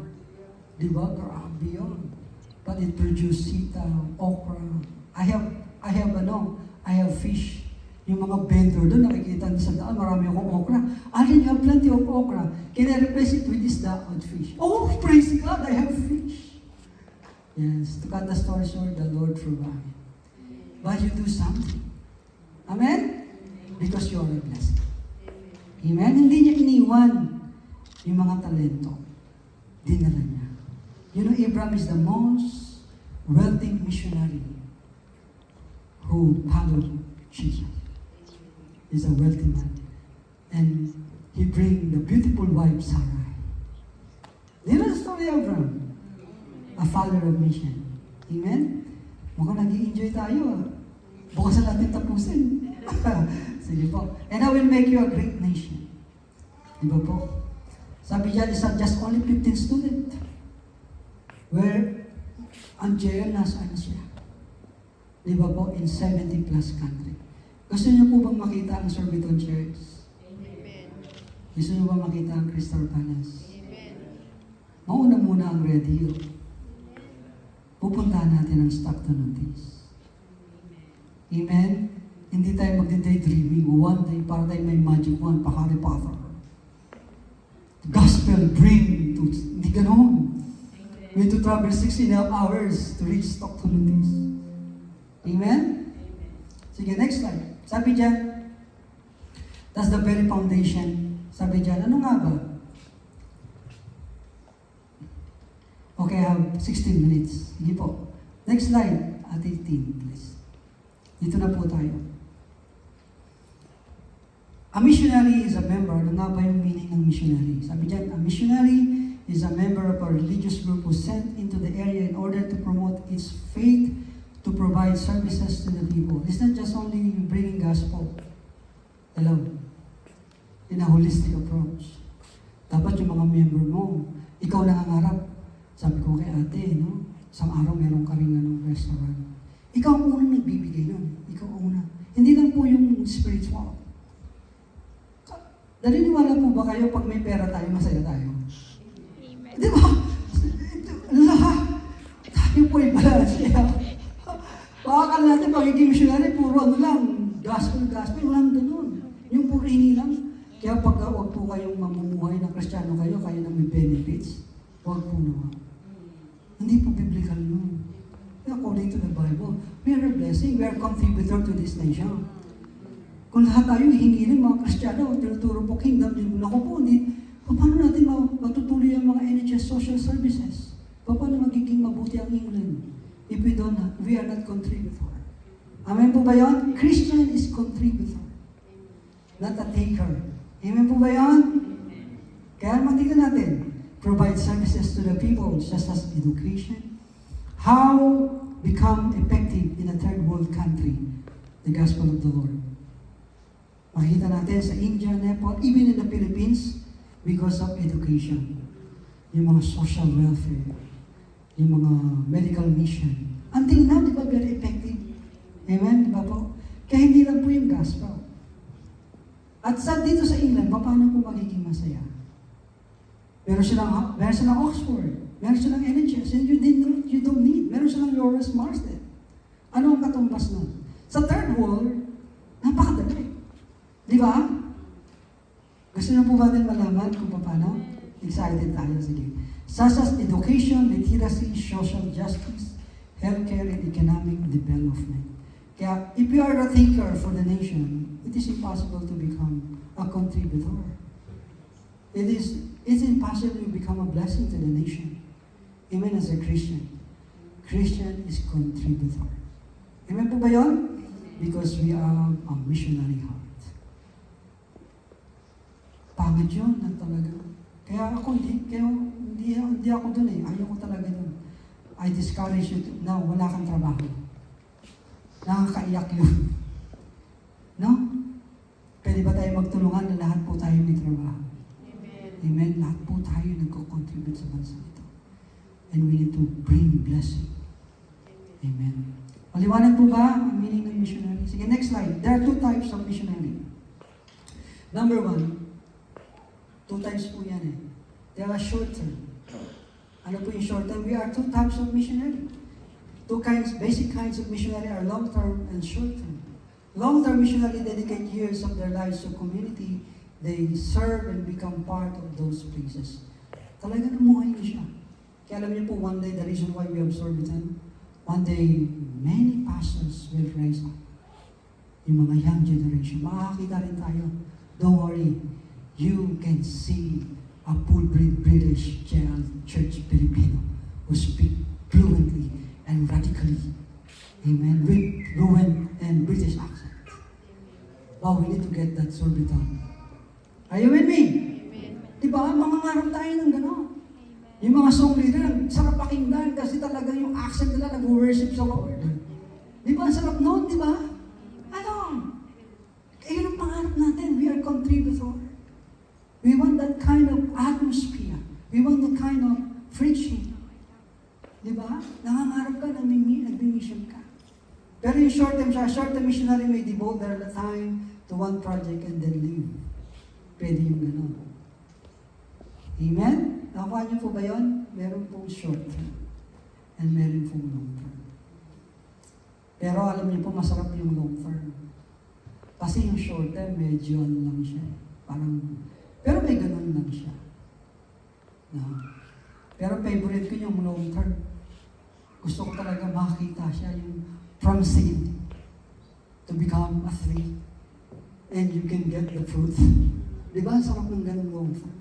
Di ba? Grabe yun. But it produced sitaw, okra. I have fish. Yung mga vendor doon, nakikita sa daan, marami akong okra. Alin, you have plenty of okra. Can I replace it with this daon fish? Oh, praise God, I have fish. Yes, to cut the story short, the Lord provide. But you do something. Amen? Because you are a blessing. Amen? Hindi niya iniwan yung mga talento. Dinala niya. You know, Abraham is the most wealthy missionary who followed Jesus. He's a wealthy man. And he bring the beautiful wife, Sarai. You know the story of Abraham? A father of mission. Amen? Mukhang nag-i-enjoy tayo. Bukas na natin tapusin. Sige po. And I will make you a great nation. Di ba po? Sabi dyan, is not just only 15 students. Where ang jail, nasaan na siya? Di ba po? In 70 plus country. Gusto niyo po bang makita ang Sorbiton Church? Amen. Gusto niyo ba makita ang Crystal Palace? Amen. Mauna muna ang Red Hill. Pupuntahan natin ang Stockton notice. Amen? Hindi tayo magdi-daydreaming. One day, para tayo may magic wand, pa Harry Potter. Gospel bring to, hindi ganoon. We need to travel 16.5 hours to reach Stockton notice. Amen? Sige, next slide. Sabi dyan, that's the very foundation. Sabi dyan, ano nga ba? Okay, I have 16 minutes. Sige po. Next slide. At 18, please. Dito na po tayo. A missionary is a member. Ano nga ba yung meaning ng missionary? Sabi dyan, a missionary is a member of a religious group who sent into the area in order to promote its faith, to provide services to the people. It's not just only bringing gospel. Hello? In a holistic approach. Dapat yung mga member mo, ikaw nangangarap. Sabi ko kay ate, no? Isang araw meron ka rin restaurant. Ikaw ang unang nagbibigay nun. Ikaw ang unang. Hindi lang po yung spiritual. Naniniwala po ba kayo pag may pera tayo, masaya tayo? Amen. Di ba? Lahat. Tayo po ay balansiya. Pakakala natin, pagiging missionary, puro ano lang, gospel, walang ganun. Yung puro hingi lang. Kaya pag huwag po kayong mamumuhay na Kristiyano kayo na may benefits, huwag po naman. Hindi po biblical yun. According to the Bible, we are a blessing. We are a contributor to this nation. Kung lahat tayo hihingin mga Kristiyano, tinuturo po kingdom, naku po, paano natin matutuloy ang mga NHS social services? Paano magiging mabuti ang England if we are not contributor? Amen po ba yun? Christian is contributor, not a taker. Amen po ba yun? Kaya matignan natin, provide services to the people, just as education. How become effective in a third world country, the gospel of the Lord. Makikita natin sa India, Nepal, even in the Philippines, because of education. Yung mga social welfare, yung mga medical mission. Until now, di ba, very effective? Amen? Di ba po? Kaya hindi lang po yung gospel. At sa dito sa England, paano po magiging masaya? Meron silang Oxford, meron silang NHS, and you don't need. Meron silang Lawrence Marsden. Ano ang katumbas nun? Sa third world, napakadali. Di ba? Gusto niyo po ba din malaman kung paano? Excited tayo, sige. Such as education, literacy, social justice, healthcare, and economic development. Kaya, if you are a thinker for the nation, it is impossible to become a contributor. It's impossible to become a blessing to the nation. Amen as a Christian. Christian is contributor. Amen po ba yun? Because we are a missionary heart. Pangit yun na talaga. Kaya ako, hindi ako dun eh. Ayaw ko talaga dun. I discourage you na wala kang trabaho. Nakakaiyak yun. No? Pwede ba tayo magtulungan na lahat po tayo may trabaho? Amen. Amen. Lahat po tayo nagko-contribute sa bansa ito. And we need to bring blessing. Amen. Maliwanag po ba ang meaning ng missionary? Sige, next slide. There are two types of missionary. Number one, two types po yan eh. There are short term. Ano po yung short term? We are two types of missionary. Two kinds, basic kinds of missionary are long term and short term. Long term missionary dedicate years of their lives to community. They serve and become part of those places. Talaga namuhay na siya. Kaya alam niyo po, one day, the reason why we observe it, one day, many pastors will rise up. Yung mga young generation, makakakita rin tayo. Don't worry, you can see a full-breed British church Filipino who speak fluently and radically. Amen. With fluent and British accent. Wow, we need to get that sorbitan. Are you with me? Amen. Diba? Mangangarap tayo ng gano'n. Yung mga song leader, sarap pakinggan kasi talaga yung accent nila nag-worship sa Lord. Diba? Sarap noon, diba? Ano? Kaya yung pangarap natin, we are contributor. We want that kind of atmosphere. We want that kind of preaching. Diba? Nangangarap ka, nag-mission ka. Pero yung short-term missionary may devote their time to one project and then leave. Pwede yung gano'n. Amen? Nakuha niyo po ba yun? Meron pong short-term and meron pong long-term. Pero alam niyo po, masarap yung long-term. Kasi yung short-term, medyo ano lang siya. Parang, pero may ganun lang siya. No? Pero favorite ko yung long-term. Gusto ko talaga makita siya yung from seed to become a tree. And you can get the fruit. Di ba? Sarap ng ganun long-term.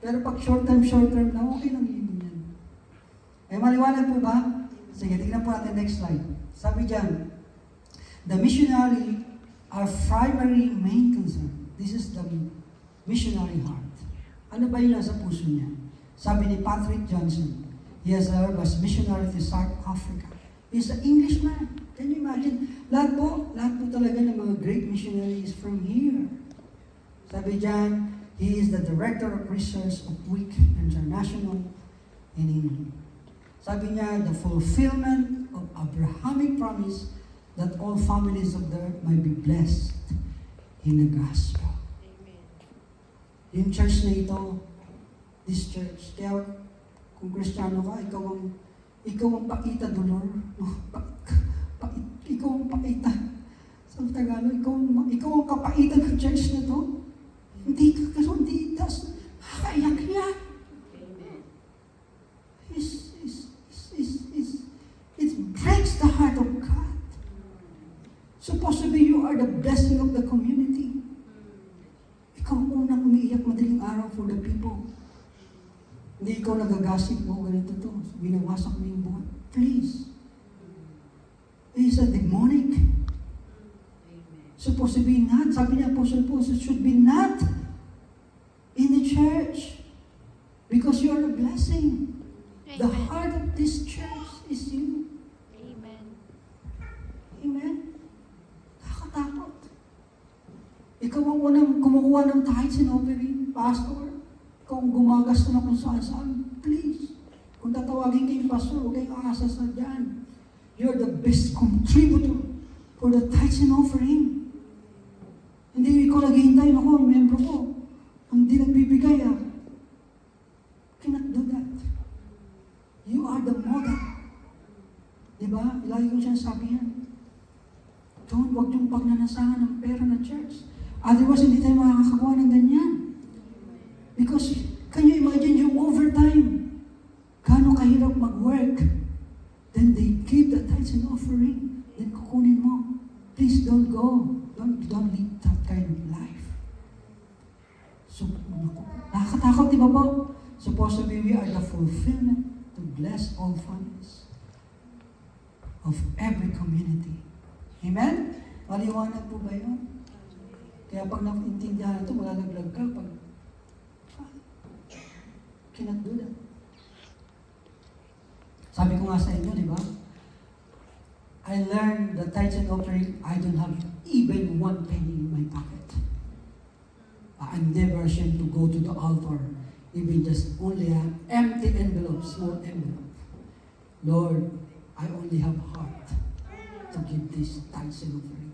Pero pag short-term na, okay lang yun yan. Eh, maliwanag po ba? Sige, tingnan po natin next slide. Sabi dyan, the missionary are primary main concern. This is the missionary heart. Ano ba yun nasa puso niya? Sabi ni Patrick Johnson, he has served as missionary to South Africa. He's an Englishman. Can you imagine? Lahat po talaga ng mga great missionaries from here. Sabi dyan, he is the director of research of WIC International in England. Sabi niya, the fulfillment of Abrahamic promise that all families of the earth may be blessed in the gospel. Amen. Yung church na ito, this church, kaya kung Kristiyano ka, ikaw ang paita dolor. Ikaw ang paita. Sa Tagalog, ikaw ang kapaitan ng church na to. Hindi ka nakakaiyak-iyak. Supposed to be you are the blessing of the community. Ikaw ang unang umiiyak madaling araw for the people. Hindi ikaw nagagasip mo, ganito to. Binawasak mo yung buhay. Please. It's a demonic. Supposed to be not. Sabi niya, Apostle Paul, it should be not in the church. Because you are a blessing. The Amen. heart of this church is you. Amen. Amen? Nakakatakot. Ikaw ang unang kumukuha ng tithes and offering, pastor. Ikaw ang gumagasto na kung saan. Please. Kung tatawagin kayong pastor, huwag kayong aasa sa dyan. You're the best contributor for the tithes and offering. Hindi ikaw naghihintay, ako, ang membro ko. Ang di nagbibigay, cannot do that. You are the model. Diba? Lagi ko siya sabi yan. Huwag yung pagnanasangan ng pera ng church. Otherwise, hindi tayo makakakuha ng ganyan. Because, can you imagine yung overtime? Gano'ng kahirap mag-work? Then they give the tithes and offering. Then kukunin mo. Please don't go. Don't live that kind of life. So, nakakatakot, di ba po? Supposed to be we are the fulfillment to bless all families of every community. Amen? Maliwanag po ba yun? Kaya pag naintindihan ito, malalaglag ka pag cannot do that. Sabi ko nga sa inyo, di ba? I learned the tithes and offering, I don't have even 1 penny in my pocket. I'm never ashamed to go to the altar, even just only an empty envelope, small envelope. Lord, I only have heart to give this tithes and offering.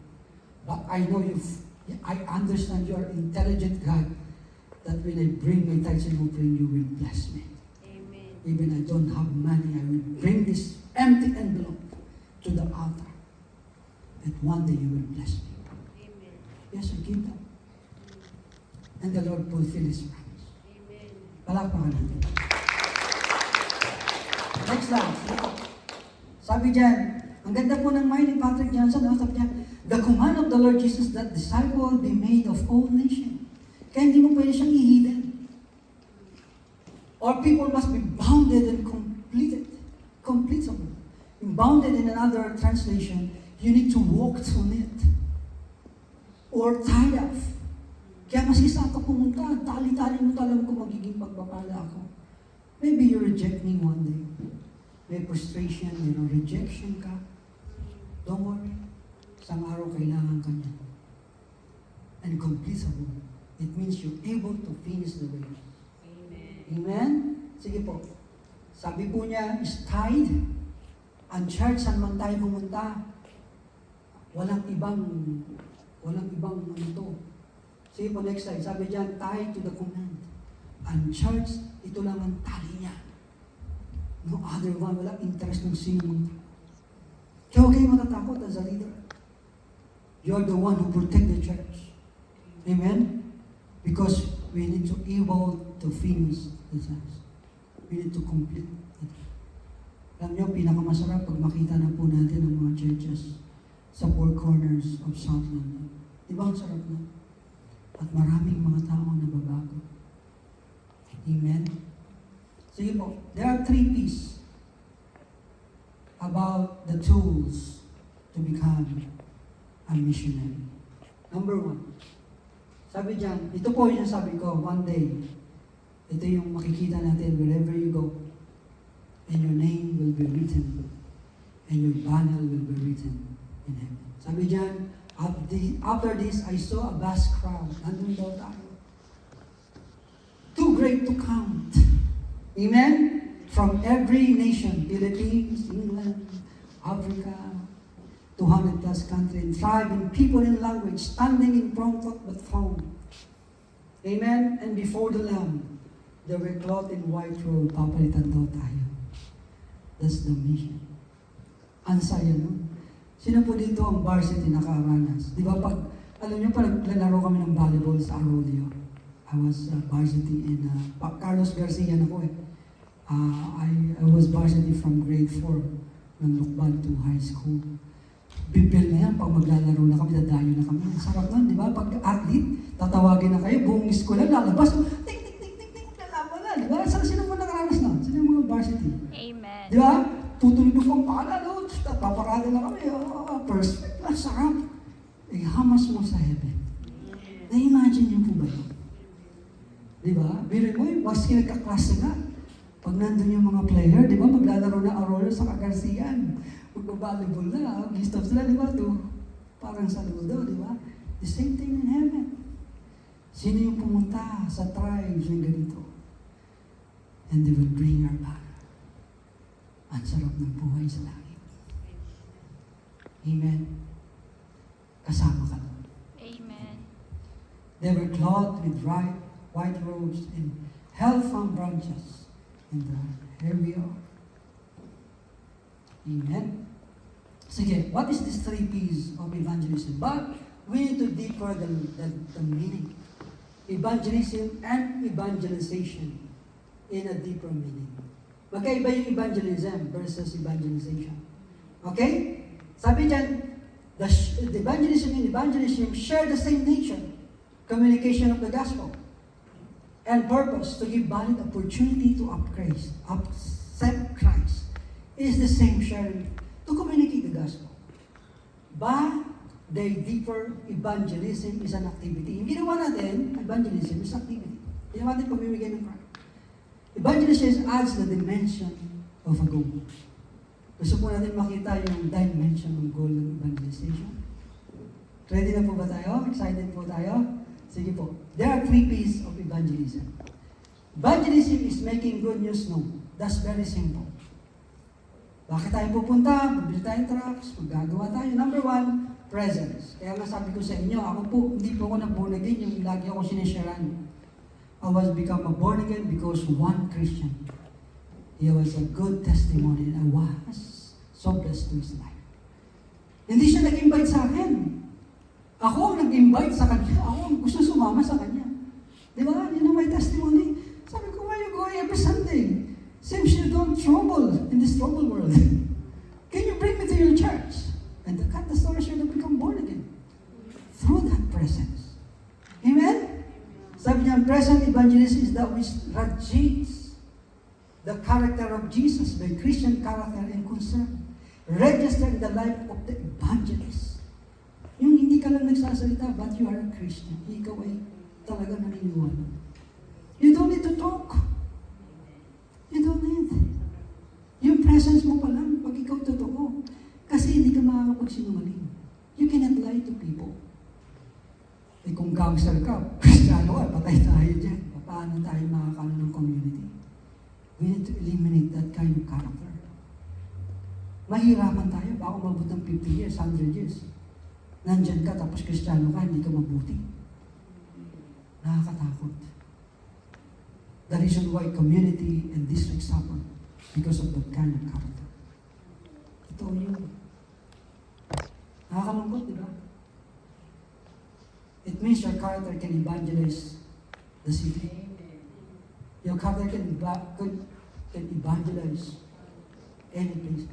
But I know I understand you are intelligent God, that when I bring my tithes and offering, you will bless me. Amen. Even I don't have money, I will bring this empty envelope to the altar. And one day you will bless me. Amen. Yes, I give that. And the Lord fulfill His promise. Amen. Palakpakan natin. Next lang. Sabi dyan, ang ganda po ng mind ni Patrick Johnson, sabi niya, the command of the Lord Jesus that disciple be made of all nations. Kaya hindi mo pwede siyang i-hidden. Or people must be bounded and completable. Bounded in another translation, you need to walk through it. Or tied up. Kaya mas isa ka pumunta, tali-tali mo alam ko magiging pagpapala ako. Maybe you reject me one day. May frustration, rejection ka. Don't worry. Isang araw kailangan ka niya. And completable. It means you're able to finish the race. Amen. Amen? Sige po. Sabi po niya, is tied. Ang church, saan man tayo pumunta, walang ibang ano to. Sige po, next slide. Sabi diyan, tied to the command. Ang church, ito lang ang tali niya. No other one, wala interest ng sino mo. Kaya huwag kayong matatakot as a leader. You're the one who protect the church. Amen? Because we need to able to finish the task. We need to complete it. Alam niyo, pinakamasarap pag makita na po natin ang mga churches sa 4 corners of South London. Di ba ang sarap na? At maraming mga tao na babago. Amen? Sige po, there are 3 P's about the tools to become a missionary. Number 1, sabi dyan, ito po yung sabi ko, one day, ito yung makikita natin wherever you go, and your name will be written, and your banner will be written in heaven. Sabi dyan, after this, I saw a vast crowd. Nandun daw tayo. Too great to count. Amen? From every nation, Philippines, England, Africa, 200 plus countries, tribe, and people in language, standing in front of the throne. Amen? And before the Lamb, they were clothed in white robe. Papalitan daw tayo. That's the mission. Ang saya, no? Sino po dito ang varsity nakaranas? Di ba pag, alam niyo pa, naglalaro kami ng volleyball sa Arroyo. I was varsity in, Carlos Garcia na po eh. I was varsity from grade 4 ng Lukban to high school. Bibil na yan, pag maglalaro na kami, dadayo na kami. Sarap nun, di ba? Pag athlete, tatawagin na kayo, buong school na lalabas. Ting, ting, ting, ting, ting, lalaban na, di ba? Sino mo nakaranas na? Sino yung mga varsity? Amen. Di ba? Tutulog ang pala, no? Paparada na kami, perfect, sarap. Hamas mo sa heaven. Na-imagine niyo po ba yun? Di ba? Biro mo, maski nagkaklase na. Pag nandun yung mga player, di ba? Maglalaro na Arroyo sa Kagarsian. Magbabalibol na, gift of sila, di ba? To, parang saludo, di ba? The same thing in heaven. Sino yung pumunta sa tribes yung ganito? And they will bring our banner. Ang sarap ng buhay sa langit. Amen. Kasama ka doon. Amen. They were clothed with white robes and held from branches. And here we are. Amen. Sige, what is this 3 P's of evangelism? But we need to deeper the meaning. Evangelism and evangelization in a deeper meaning. Magkaiba yung evangelism versus evangelization. Okay? Sabi dyan, the evangelism and evangelism share the same nature, communication of the gospel, and purpose to give valid opportunity to accept Christ. It is the same sharing to communicate the gospel. But the deeper evangelism is an activity. Yung ginawa natin, evangelism is activity. Ginawa natin pamimigay ng Christ. Evangelism adds the dimension of a goal. Gusto po natin makita yung dimension ng goal ng evangelization. Ready na po ba tayo? Excited po tayo? Sige po. There are 3 P's of evangelism. Evangelism is making good news known. That's very simple. Bakit tayo pupunta? Bibili tayong trucks, maggagawa tayo. Number 1, presence. Kaya nga sabi ko sa inyo, ako po, hindi po ako na-born again, yung lagi ako sinisharan. I was become a born again because one Christian. He was a good testimony and I was so blessed to his life. Hindi siya nag-invite sa akin. Ako ang nag-invite sa kanya. Ako ang gusto sumama sa kanya. Di ba? Yun ang may testimony. Sabi ko, why you go every Sunday? Seems you don't trouble in this troubled world. Can you bring me to your church? And the cut the story should have become born again. Through that presence. Amen? Sabi niya, present evangelism is that which radiates the character of Jesus, the Christian character and concern, registered in the life of the evangelist. Yung hindi ka lang nagsasalita, but you are a Christian. Ikaw ay talaga naniniwala. You don't need to talk. You don't need. Yung presence mo pa lang, pag ikaw totoo. Kasi hindi ka makakapagsinungaling. You cannot lie to people. Eh kung gangster ka, Kristiyano ka, patay tayo dyan. Paano tayo makakano ng community? We need to eliminate that kind of character. Mahirapan tayo, baka umabot ng 50 years, 100 years. Nandyan ka, tapos Kristiyano ka, hindi ka mabuti. Nakakatakot. The reason why community and district suffer because of that kind of character. Ito yun. Nakakalungkot, di ba? It means your character can evangelize the city. Your character can evangelize any place.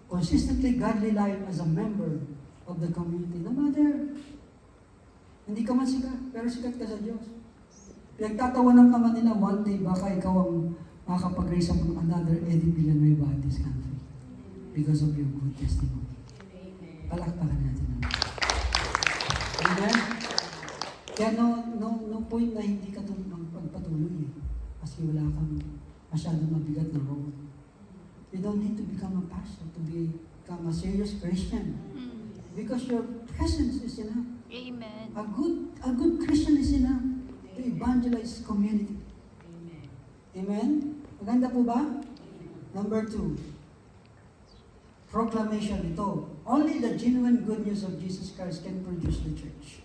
Consistently godly life as a member of the community. No matter, hindi ka man sikat, pero sikat ka sa Diyos. Pinagtatawanan ka man nila, one day baka ikaw ang makakapag-raise up ng another Eddie Villanueva in this country because of your good testimony. Palakpakan natin. Amen? Kaya no point na hindi ka pagpatuloy. Kasi wala kang masyadong mabigat na role. You don't need to become a pastor to become a serious Christian. Because your presence is enough. Amen. A good Christian is enough to evangelize community. Amen? Maganda po ba? Number 2, proclamation ito. Only the genuine good news of Jesus Christ can produce the church.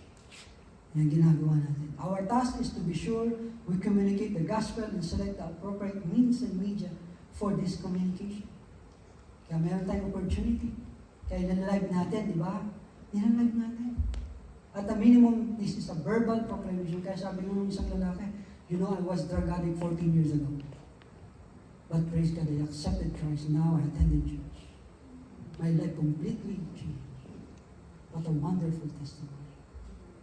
Yan ginagawa natin. Our task is to be sure we communicate the gospel and select the appropriate means and media for this communication. Kaya meron tayong opportunity. Kaya nilalive natin, di ba? Nilalive natin. At the minimum, this is a verbal proclamation. Kaya sabi ng isang lalaki, you know, I was drug addict 14 years ago. But praise God, I accepted Christ. Now I attended church. My life completely changed. What a wonderful testimony.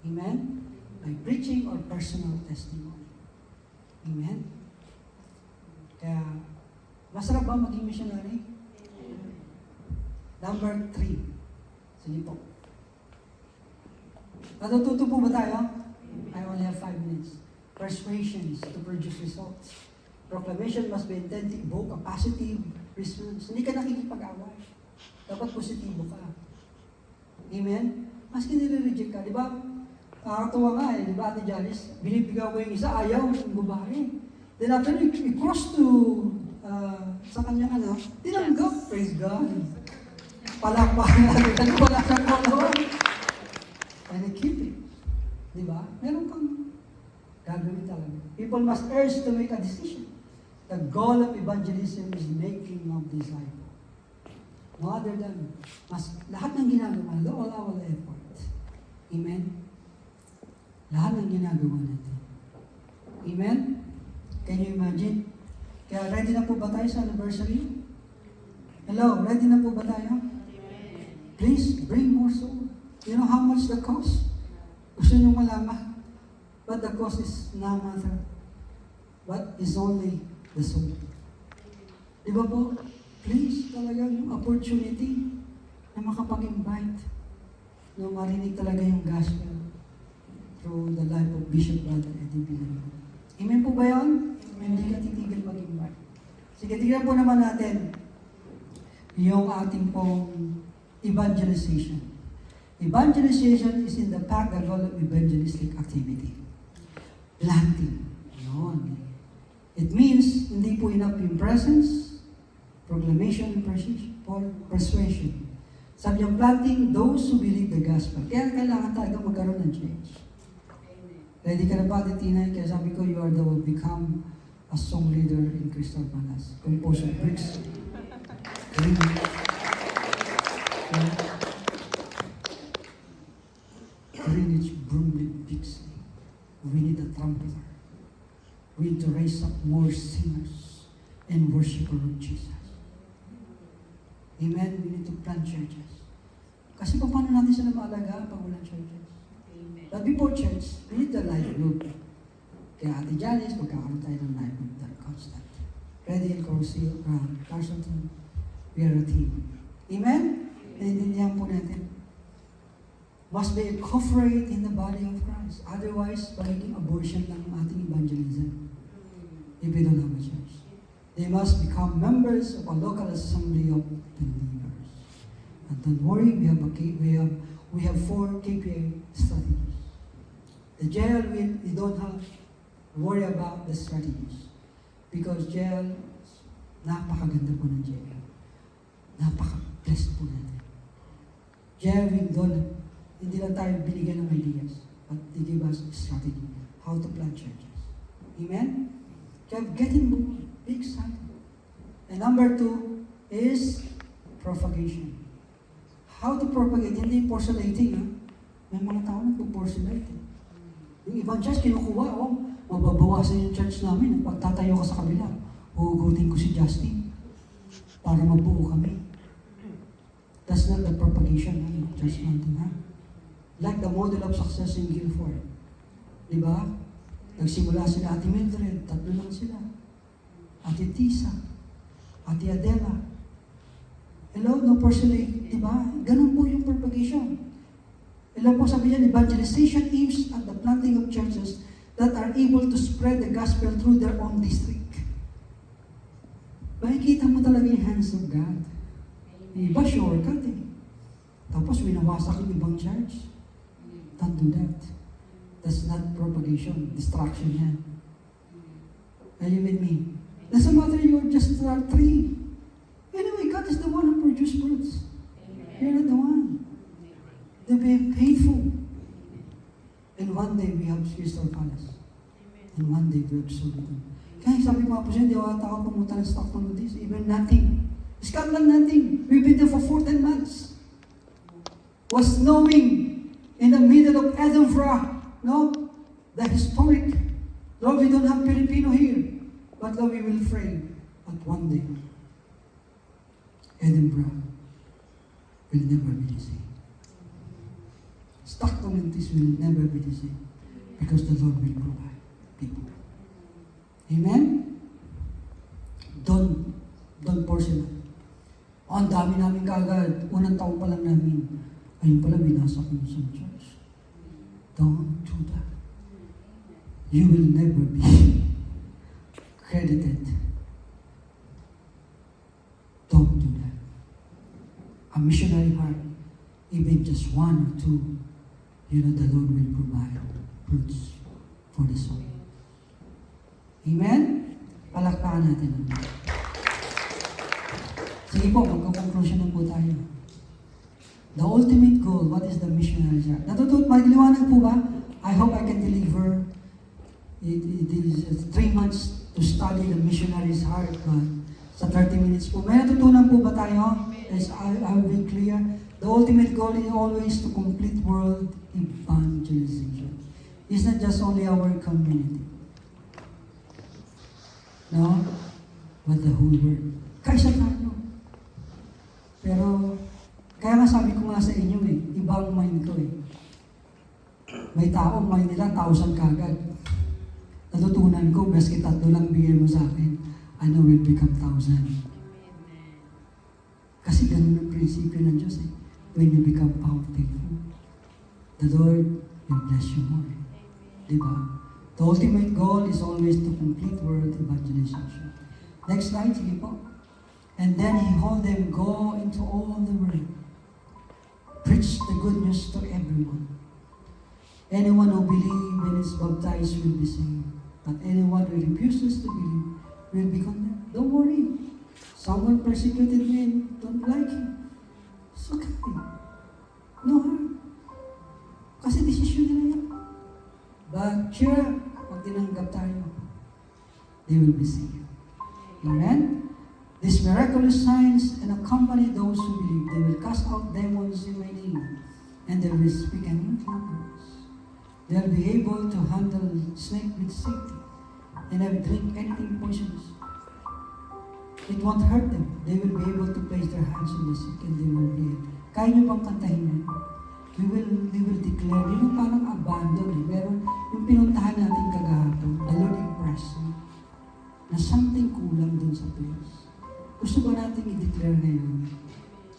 Amen? By preaching or personal testimony. Amen? Kaya, masarap ba maging missionary? Number 3. Sige po. Natututo po ba tayo? I only have 5 minutes. Persuasions to produce results. Proclamation must be intended to evoke a positive response. Hindi ka nakikipag-away. Dapat positibo ka. Amen? Maski nire-reject ka, di ba? Nakakatawa nga di ba, Ate Janice? Binibigaw ko yung isa, ayaw yung babae. Then after i-cross to sa kanyang tinanggap, praise God. Palakpakan natin, wala siyang follower. And I keep it. Di ba? Meron kang gagawin talaga. People must urge to make a decision. The goal of evangelism is making of disciples. No other than, lahat ng ginagawa, all our effort. Amen? Lahat ng ginagawa natin. Amen? Can you imagine? Kaya ready na po ba tayo sa anniversary? Hello, ready na po ba tayo? Please, bring more soul. You know how much the cost? Gusto nyo malaman? But the cost is no matter. But is only the soul. Di ba po? Please, talaga yung opportunity na makapag-invite, na marinig talaga yung gospel through the life of Bishop Brother Eddie Villanueva. Amen po ba yun? Hindi ka titigil mag-invite. Sige, tignan po naman natin yung ating pong evangelization. Evangelization is in the pack and role of evangelistic activity. Planting. Yun. It means, hindi po enough yung presence, proclamation, and persuasion. Sabi niya, planting those who believe the gospel. Kaya kailangan talaga magkaroon ng change. Ready ka na ba, Tina? Kaya sabi ko, you are the will become a song leader in Crystal Palace. Compose of bricks. Greenwich, Broomley, Dixie. We need a trumpeter. We need to raise up more singers and worshipers of Jesus. Amen? We need to plant churches. Kasi paano natin sila maalagaan pag walang churches? But before church, we need the life group. Kaya Ate Janice, magkakaroon tayo ng life group that constant. Ready, Corsil, Carsonton, we are a team. Amen? Naintindihan po natin. Must be incorporated in the body of Christ. Otherwise, magiging abortion lang ang ating evangelism. If we don't have a church. They must become members of a local assembly of believers. And don't worry, we have 4 KPA strategies. The jail, we don't have to worry about the strategies. Because jail, napakaganda po ng jail. Napaka-blessed po natin. Jail, hindi lang tayo binigyan ng ideas, but they give us a strategy, how to plant churches. Amen? Kaya getting more, be excited. And number 2 is propagation. How to propagate? Hindi porcelating, ha? May mga tao nagpo-porcelate. Yung ibang church, kinukuha, mababawasan yung church namin. Pagtatayo ka sa kabila, huhugutin ko si Justin para mabuo kami. That's not the propagation ng church natin, ha? Like the model of success in Guilford. Diba? Nagsimula sila Ate Mildred, 3 lang sila. Ate Tisa, Ate Adela. Hello, no porcelain. Diba? Ganun po yung propagation. Hello po, sabi niya, evangelization aims at the planting of churches that are able to spread the gospel through their own district. Makikita mo talaga yung hands of God. Iba, shortcut eh. Tapos winawasak yung ibang church. Don't do that. That's not propagation. Distraction yan. Are you with me? Doesn't matter, you're just a tree. Anyway, God is the one who produces fruits. You're not the one. To be faithful. And one day we have Crystal Palace. And one day we have Sultan. Kaya sabi ko nga po siya, hindi ako tao pumunta ng Stockton with this. Even nothing. Scotland, nothing. We've been there for 14 months. Was snowing in the middle of Edinburgh. No? The historic. Lord, we don't have Filipino here. But Lord, we will pray. But one day, Edinburgh will never be the same. Stock communities will never be the same because the Lord will provide people. Amen? Don't force it. Ang dami namin kaagad. Unang taon pa lang namin. Ayun pala, binasak mo sa church. Don't do that. You will never be credited. Don't do that. A missionary heart, even just one or two, the Lord will provide fruits for the soul. Amen? Palakpakan natin. Sige po, magka-conclusion na po tayo. The ultimate goal, what is the missionary's heart? Magliwanag po ba? I hope I can deliver. It is 3 months to study the missionary's heart, but sa 30 minutes po. May natutunan po ba tayo? As I will be clear, the ultimate goal is always to complete world evangelization. It's not just only our community. No? But the whole world. Kaysa tayo. Pero, kaya nga sabi ko nga sa inyo ibang mind ko May taong mind nila 1,000 kagad. Natutunan ko, maski 3 lang bigay mo sa akin, will become 1,000. Kasi ganun ang prinsipyo ng Diyos When you become faithful, the Lord will bless you more. Diba? The ultimate goal is always to complete world evangelization. Next slide, sige po. And then He called them, go into all the world. Preach the good news to everyone. Anyone who believes and is baptized will be saved. But anyone who refuses to believe will be condemned. Don't worry. Someone persecuted me and don't like him. It's okay. No harm. Kasi desisyon nila yan. But cheer up. Pag tinanggap tayo, they will be saved. Amen? These miraculous signs and accompany those who believe. They will cast out demons in my name, and they will speak a new language. They will be able to handle snake with safety, and never drink anything poisonous. It won't hurt them. They will be able to place their hands on the sick, and they will be. Kaya nyo bang kantahin yan? We will declare. Yun yung parang abandon Pero yung pinuntahan natin kagahapon, the Lord impressed me na something kulang dun sa place. Gusto ba natin i-declare ngayon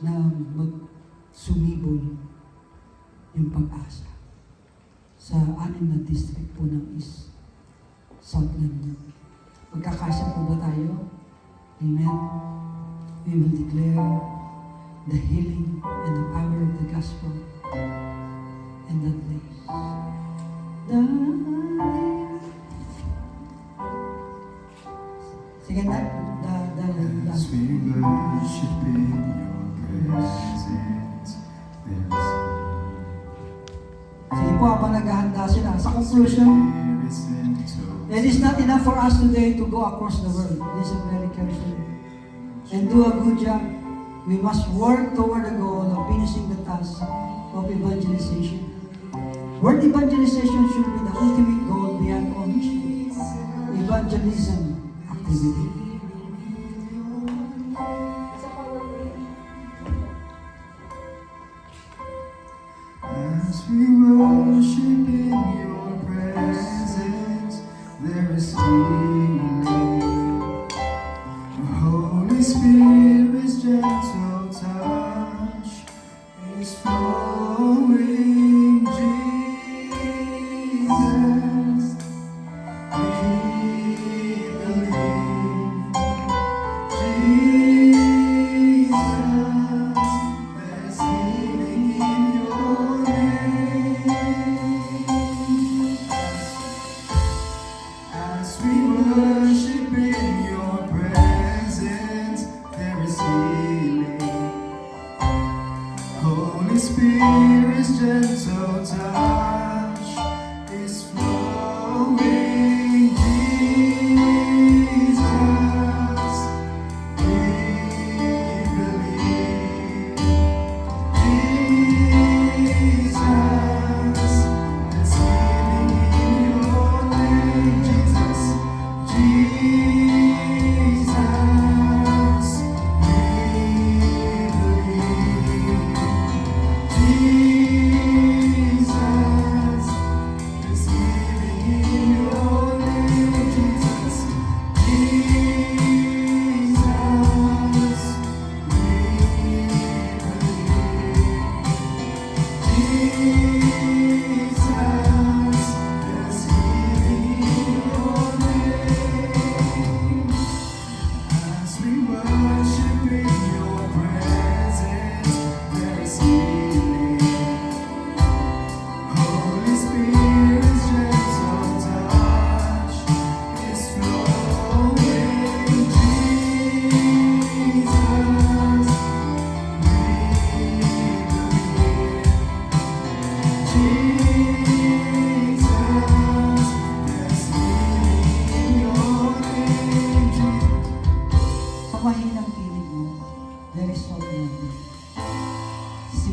na magsumibol yung pag-asa sa 6 na district po ng East South London? Magkakasya po ba tayo? Amen? We will declare the healing and the power of the gospel in that place. Sige na. As we worship in your presence, there's Sige po, habang naghahanda sila. Sa conclusion, it is not enough for us today to go across the world. Listen very carefully. And do a good job. We must work toward the goal of finishing the task of evangelization. World evangelization should be the ultimate goal beyond all mission. Evangelism activity. As we worship in your presence, there is healing. The Holy Spirit's gentle touch is flowing. Jesus, we believe. Jesus, there's healing in your name. As we worship in your presence, there is healing. Holy Spirit's gentle touch is flowing. Jesus, we believe. Jesus, there's healing in your name. Jesus, Jesus, we believe.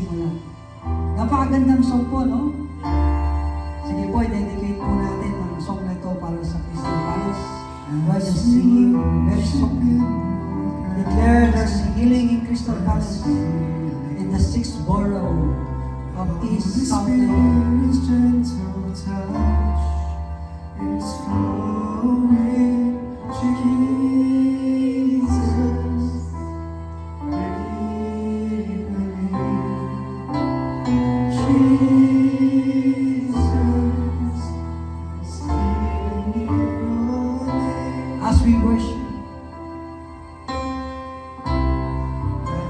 magsimula. Napakagandang song po, no? Sige po, i-dedicate po natin ang song na ito para sa Crystal Palace. We're just singing very softly. Declare there's healing in Crystal Palace in the 6th borough of East South Lake. Spirit's gentle touch is flowing, Jesus. We believe, Jesus is healing your name. As we worship,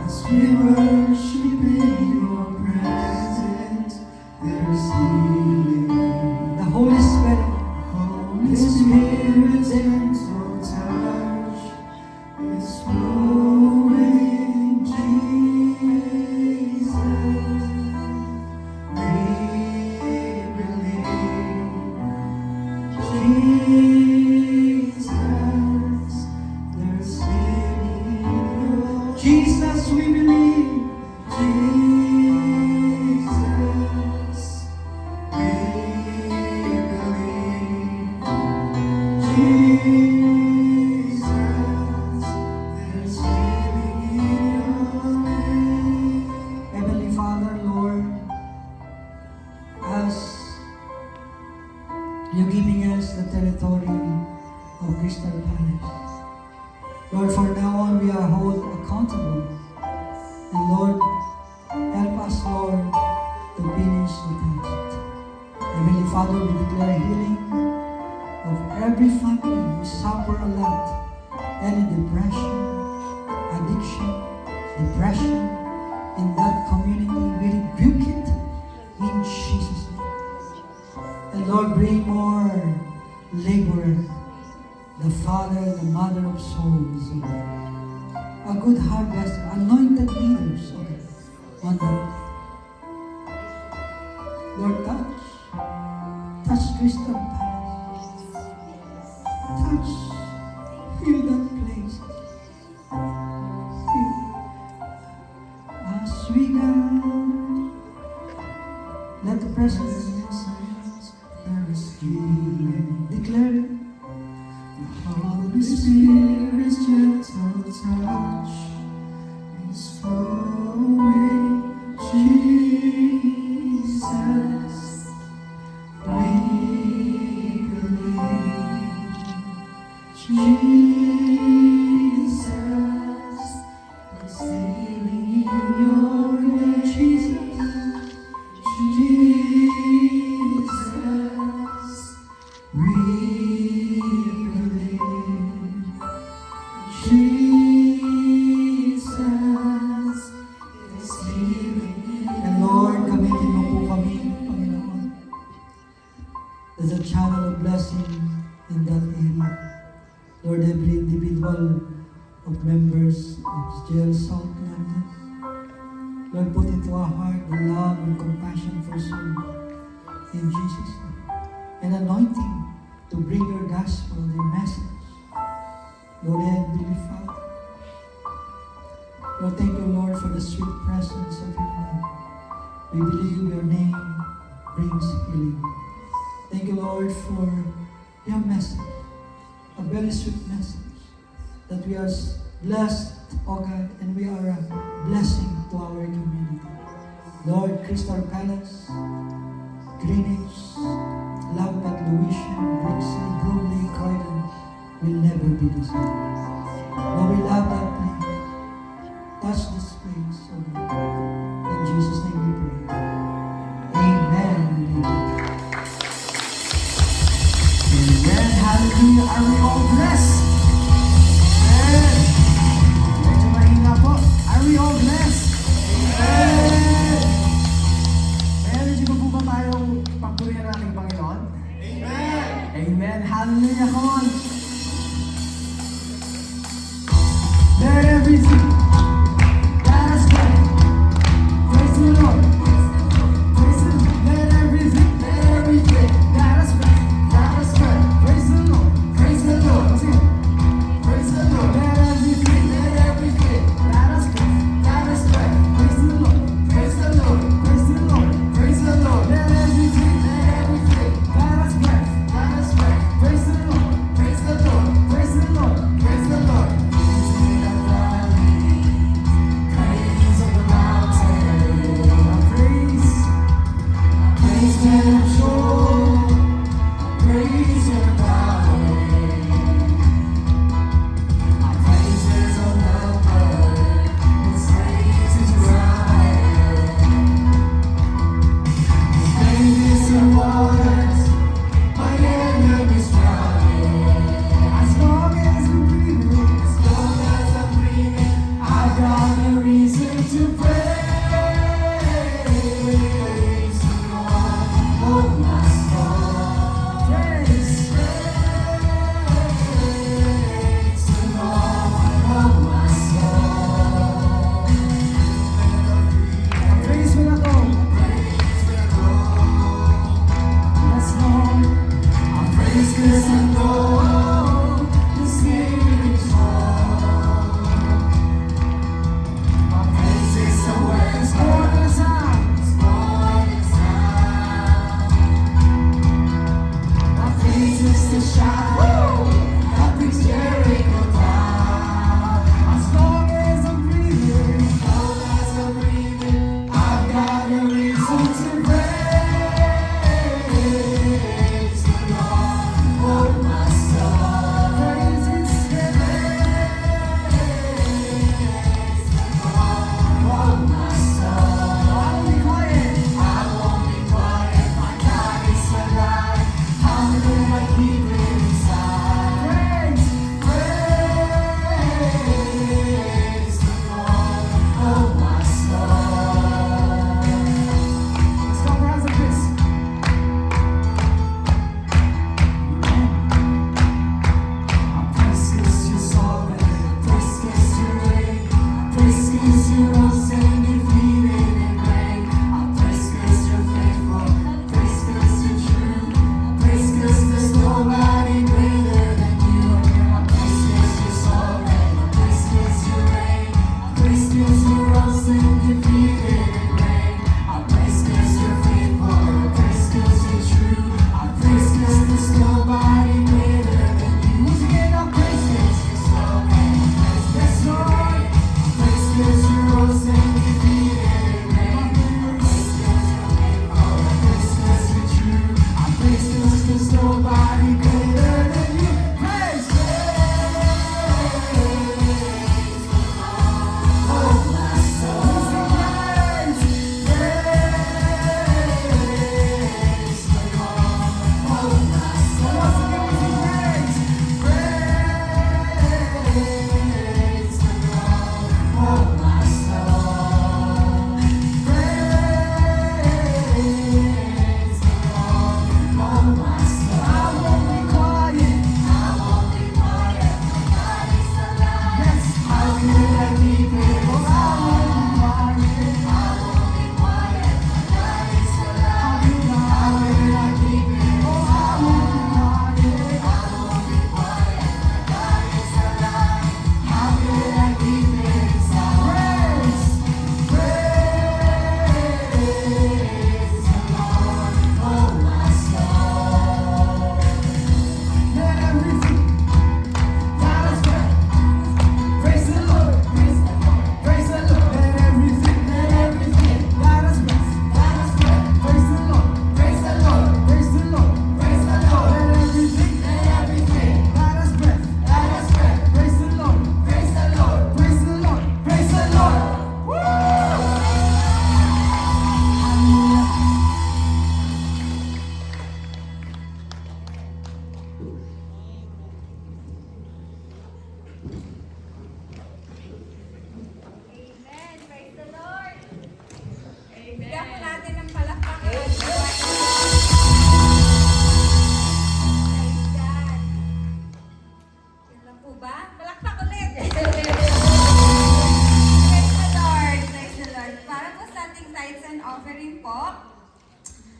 As we worship in your presence, there's healing. the Holy Spirit, Holy Spirit's gentle touch is flowing, Jesus. We believe, Jesus. There's healing in your Jesus, we believe. Jesus, we believe. Jesus, there's healing in your name. Heavenly Father, Lord, as you're giving us the territory of Crystal Palace, Lord, from now on we are held accountable. And Lord, help us, Lord, to finish the task. Heavenly Father, we declare healing of every family who suffer a lot, any depression, addiction, depression in that community. We rebuke it in Jesus' name. And Lord, bring more laborers, the father, the mother of souls, oh God. A good harvest, anointed leaders, oh God, on the Lord, touch Crystal Palace, touch, heal that place. Heal. As we go, let the presence There is healing. declare it. The Holy Spirit's gentle touch is flowing, Jesus. We believe, Jesus is healing in your name. Jesus, we believe. Jesus is healing in And Lord, gamitin mo po kami, Panginoon, as a channel of blessing in that area. Lord, every individual of members of Jail South London, Lord, put into our heart the love and compassion for soul in Jesus' name. And anointing to bring your gospel, your message. Lord, Heavenly Father, Lord, thank you, Lord, for the sweet presence of your name. We believe your name brings healing. Thank you, Lord, for your message, a very sweet message, that we are blessed, oh God, and we are a blessing to our community. Lord, Crystal Palace, Greenwich, Lambeth, Lewisham, Brixley, Bromley, Croydon will never be the same. Lord, we love that place. Touch this place, oh God. In Jesus' name we pray. Amen. Amen. Hallelujah. Are we all blessed? Amen. Medyo mahina po. Are we all blessed? Amen. Meron ba po ba tayong pagpurihan ng ating Panginoon? Amen. Amen. Hallelujah. Come on.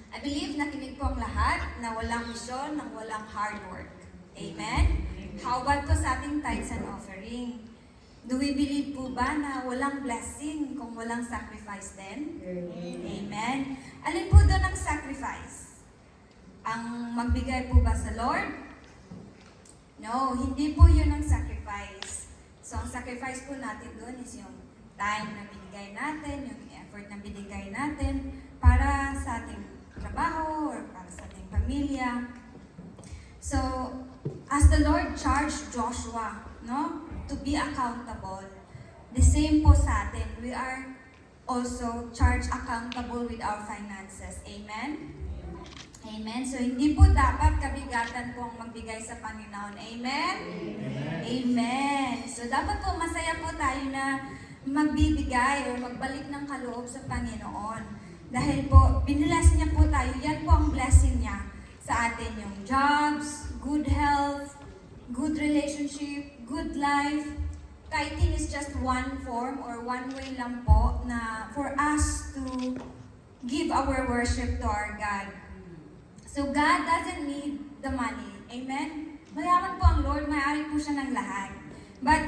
I believe nakinig po ang lahat na walang misyon ng walang hard work. Amen? How about po sa ating tithes and offering? Do we believe po ba na walang blessing kung walang sacrifice din? Amen? Alin po doon ang sacrifice? Ang magbigay po ba sa Lord? No, hindi po yun ang sacrifice. So, ang sacrifice po natin doon is yung time na binigay natin, yung effort na binigay natin para sa ating trabaho or para sa ating pamilya. So, as the Lord charged Joshua, no, to be accountable, the same po sa atin. We are also charged accountable with our finances. Amen? Amen. So, hindi po dapat kabigatan po ang magbigay sa Panginoon. Amen? Amen. So, dapat po masaya po tayo na magbibigay o magbalik ng kaloob sa Panginoon. Dahil po, biniless niya po tayo. Yan po ang blessing niya sa atin. Yung jobs, good health, good relationship, good life. Tithing is just one form or one way lang po na for us to give our worship to our God. So God doesn't need the money. Amen? Mayaman po ang Lord, mayari po siya ng lahat. But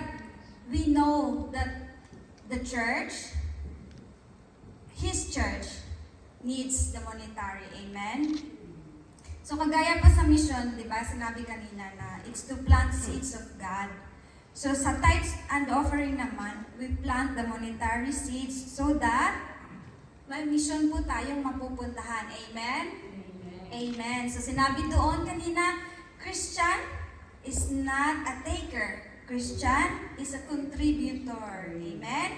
we know that the church, His church, needs the monetary. Amen? So kagaya pa sa mission, di ba, sinabi kanina na it's to plant seeds of God. So sa tithes and offering naman, we plant the monetary seeds so that may mission po tayong mapupuntahan. Amen? Amen. So sinabi doon kanina, Christian is not a taker. Christian is a contributor. Amen?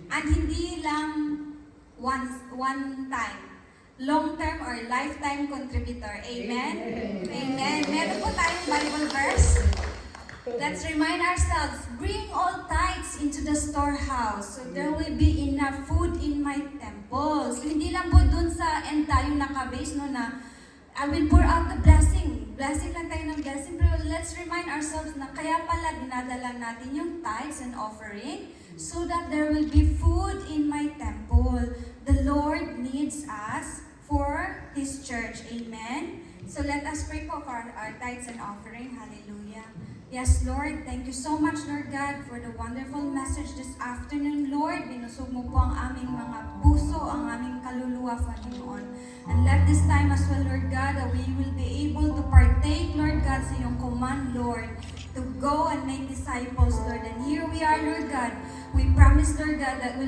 And hindi lang one time. Long-term or lifetime contributor. Amen? Amen. Meron po tayong Bible verse. Let's remind ourselves, bring all tithes into the storehouse so there will be enough food in my temple. So hindi lang po dun sa end tayo nakabase no na I will pour out the blessing. Blessing lang tayo ng blessing. Pero let's remind ourselves na kaya pala dinadala natin yung tithes and offering so that there will be food in my temple. The Lord needs us for His church. Amen? So let us pray po for our tithes and offering. Hallelujah. Yes, Lord, thank you so much, Lord God, for the wonderful message this afternoon, Lord. Binusog mo po ang aming mga puso, ang aming kaluluwa, Panginoon. And let this time as well, Lord God, that we will be able to partake, Lord God, sa iyong command, Lord, to go and make disciples, Lord. And here we are, Lord God. We promise, Lord God, that we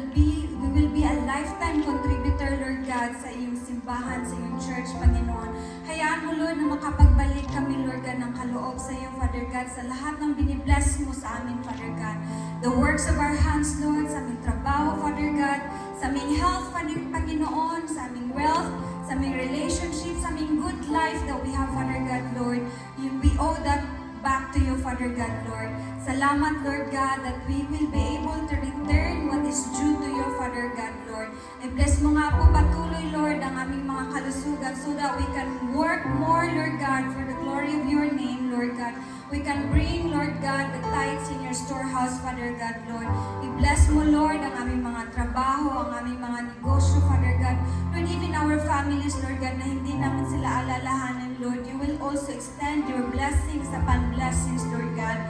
will be a lifetime contributor, Lord God, sa iyong simbahan, sa iyong church, Panginoon. Hayaan mo, Lord, na makapagbalik kami, Lord God, ng kaloob sa iyo, Father God, sa lahat ng binibless mo sa amin, Father God. The works of our hands, Lord, sa aming trabaho, Father God, sa aming health, Panginoon, sa aming wealth, sa aming relationship, sa aming good life that we have, Father God, Lord. We owe that back to you, Father God, Lord. Salamat, Lord God, that we will be able to return what is due to you, Father God, Lord. I bless mo nga po patuloy, Lord, ang aming mga kalusugan so that we can work more, Lord God, for the glory of your name, Lord God. We can bring, Lord God, the tithes in your storehouse, Father God, Lord. I-bless mo, Lord, ang aming mga trabaho, ang aming mga negosyo, Father God. Lord, even our families, Lord God, na hindi namin sila alalahanin, Lord. You will also extend your blessings upon blessings, Lord God,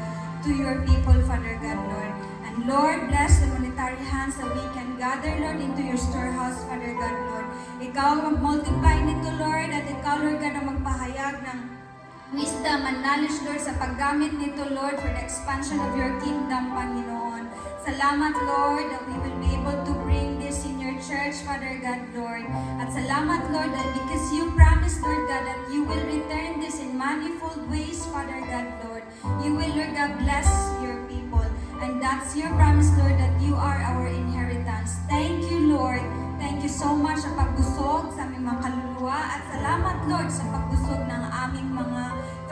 to your people, Father God, Lord. And Lord, bless the monetary hands that we can gather, Lord, into your storehouse, Father God, Lord. Ikaw mag-multiply nito, Lord, at ikaw, Lord God, ang magpahayag ng wisdom and knowledge, Lord, sa paggamit nito, Lord, for the expansion of your kingdom, Panginoon. Salamat, Lord, that we will be able to bring this in your church, Father God, Lord. At salamat, Lord, that because you promised, Lord God, that you will return this in manifold ways, Father God, Lord. You will, Lord God, bless your people. And that's your promise, Lord, that you are our inheritance. Thank you, Lord. Thank you so much sa pagbusog sa aming mga kaluluwa. At salamat, Lord, sa pagbusog ng aming mga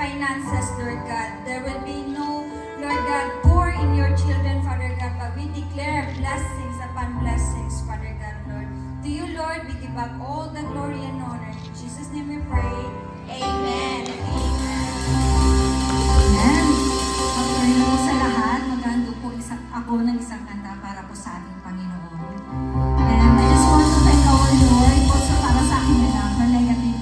finances, Lord God. There will be no, Lord God, poor in your children, Father God, but we declare blessings upon blessings, Father God, Lord. To you, Lord, we give up all the glory and honor. In Jesus' name we pray. Amen. Amen. Amen. After mo sa lahat, magando po ako ng isang kanta para po sa ating Panginoon. And I just want to thank our Lord also para sa aking anak na negative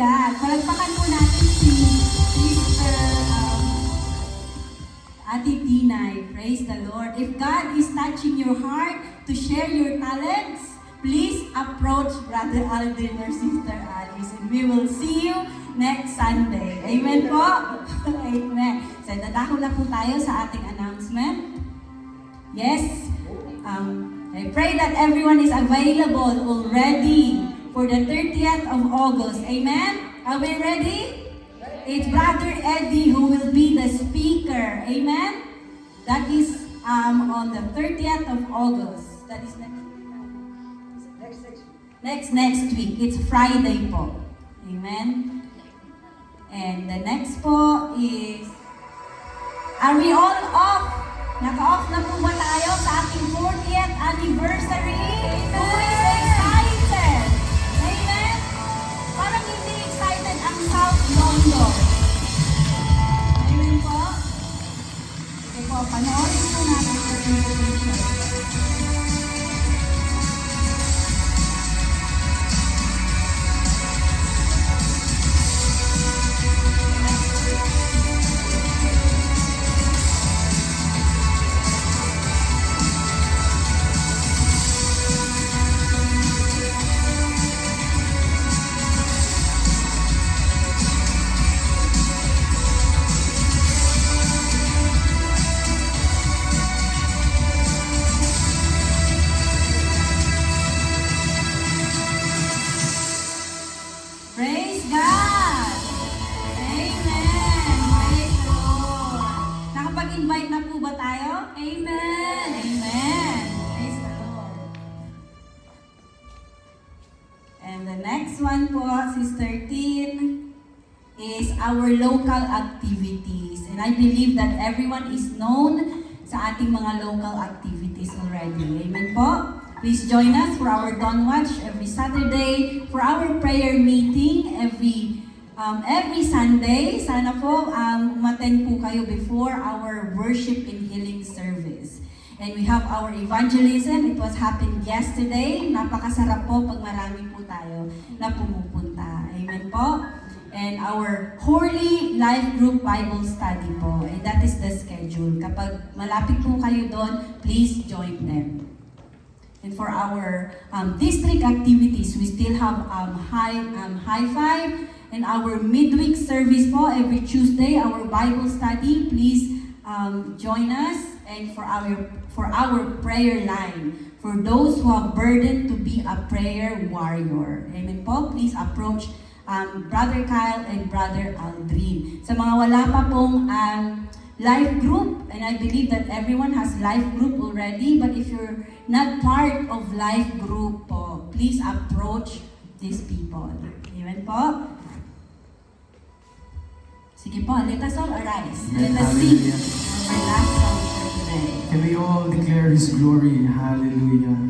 God. Palagpakan po natin si Sister Ate Tinay. Praise the Lord. If God is touching your heart to share your talents, please approach Brother Aldrin or Sister Alice and we will see you next Sunday. Amen po? Amen. So, dadako na po tayo sa ating announcement. Yes. I pray that everyone is available already for the 30th of August. Amen? Are we ready? It's Brother Eddie who will be the speaker. Amen? That is on the 30th of August. That is next week. It's Friday po. Amen? And the next po is, are we all off? Naka-off na po ba tayo sa ating 40th anniversary? Who is excited? Amen? Parang hindi excited ang South London. Amen po? Okay po, panoorin po natin sa invitation. Praise God! Amen! Praise the Lord! Nakapag-invite na po ba tayo? Amen! Amen! Praise the Lord! And the next one po, Sister Tin, is our local activities. And I believe that everyone is known sa ating mga local activities already. Amen po? Please join us for our Dawn Watch every Saturday, for our prayer meeting every Sunday. Sana po umattend po kayo before our worship and healing service. And we have our evangelism. It was happened yesterday. Napakasarap po pag marami po tayo na pumupunta. Amen po? And our Holy Life Group Bible Study po. And that is the schedule. Kapag malapit po kayo doon, please join them. And for our district activities, we still have high five and our midweek service po every Tuesday, our Bible study. Please join us and for our prayer line. For those who have burdened to be a prayer warrior. Amen po. Please approach Brother Kyle and Brother Aldrin. Sa mga wala pa pong life group, and I believe that everyone has life group already, but if you're not part of life group po, please approach these people. Amen po? Sige po, let us all arise. Let us sing our last song for today. Can we all declare His glory? Hallelujah.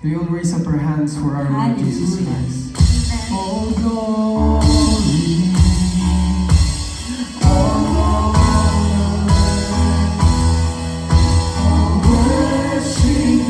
Can we all raise up our hands for our Lord Jesus Hallelujah. Christ? Amen. All glory. All blessing,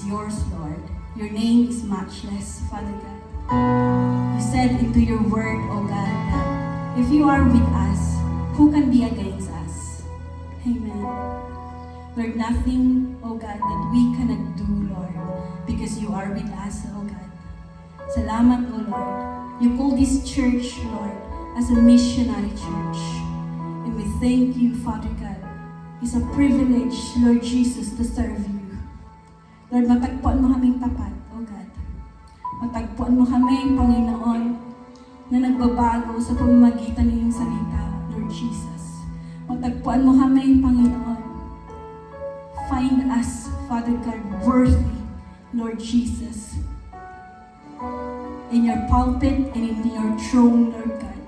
yours, Lord. Your name is matchless, Father God. You said into your word, O God, that if you are with us, who can be against us? Amen. Lord, nothing, O God, that we cannot do, Lord, because you are with us, O God. Salamat, O Lord. You call this church, Lord, as a missionary church. And we thank you, Father God. It's a privilege, Lord Jesus, to serve you. Lord, matagpuan mo kaming tapat, O God. Matagpuan mo kami, Panginoon, na nagbabago sa pamamagitan ng iyong salita, Lord Jesus. Matagpuan mo kami, Panginoon. Find us, Father God, worthy, Lord Jesus, in your pulpit and in your throne, Lord God.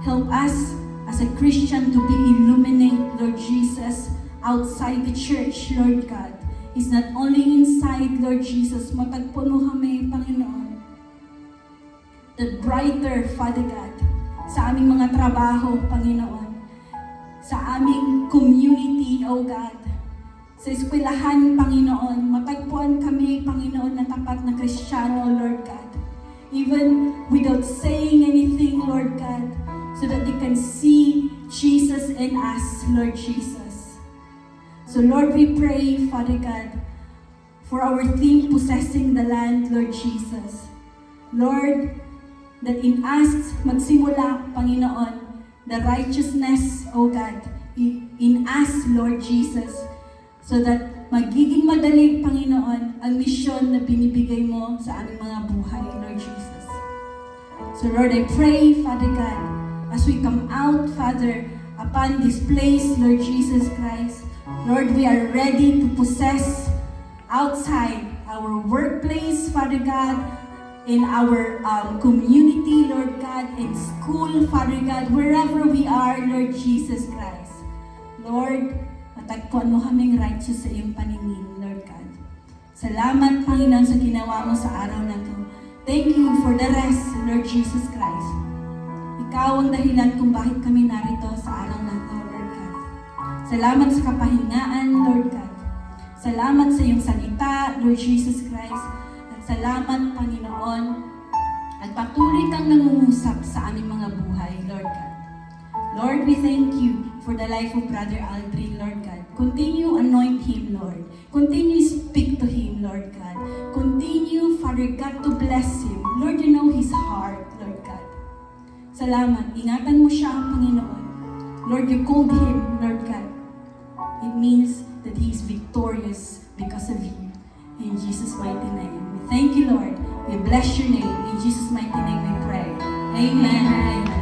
Help us as a Christian to be illuminate, Lord Jesus, outside the church, Lord God. It's not only inside, Lord Jesus. Matagpuan mo kami, Panginoon. The brighter, Father God, sa aming mga trabaho, Panginoon. Sa aming community, O God. Sa eskwelahan, Panginoon. Matagpuan kami, Panginoon, na tapat na Kristiyano, Lord God. Even without saying anything, Lord God, so that they can see Jesus in us, Lord Jesus. So Lord, we pray, Father God, for our theme, possessing the land, Lord Jesus. Lord, that in us magsimula, Panginoon, the righteousness, O God, in us, Lord Jesus, so that magiging madali, Panginoon, ang misyon na binibigay mo sa aming mga buhay, Lord Jesus. So Lord, I pray, Father God, as we come out, Father, upon this place, Lord Jesus Christ, Lord, we are ready to possess outside our workplace, Father God, in our community, Lord God, in school, Father God, wherever we are, Lord Jesus Christ. Lord, matagpuan mo kaming righteous sa iyong paningin, Lord God. Salamat, Panginoon, sa ginawa mo sa araw na to. Thank you for the rest, Lord Jesus Christ. Ikaw ang dahilan kung bakit kami narito sa araw na to, Lord God. Salamat sa kapahingaan, Lord God. Salamat sa iyong salita, Lord Jesus Christ. At salamat, Panginoon, at patuloy kang nangungusap sa aming mga buhay, Lord God. Lord, we thank you for the life of Brother Aldrin, Lord God. Continue anoint him, Lord. Continue speak to him, Lord God. Continue, Father God, to bless him. Lord, you know his heart, Lord God. Salamat. Ingatan mo siya, Panginoon. Lord, you called him, Lord God. It means that he is victorious because of you. In Jesus' mighty name. We thank you, Lord. We bless your name. In Jesus' mighty name we pray. Amen.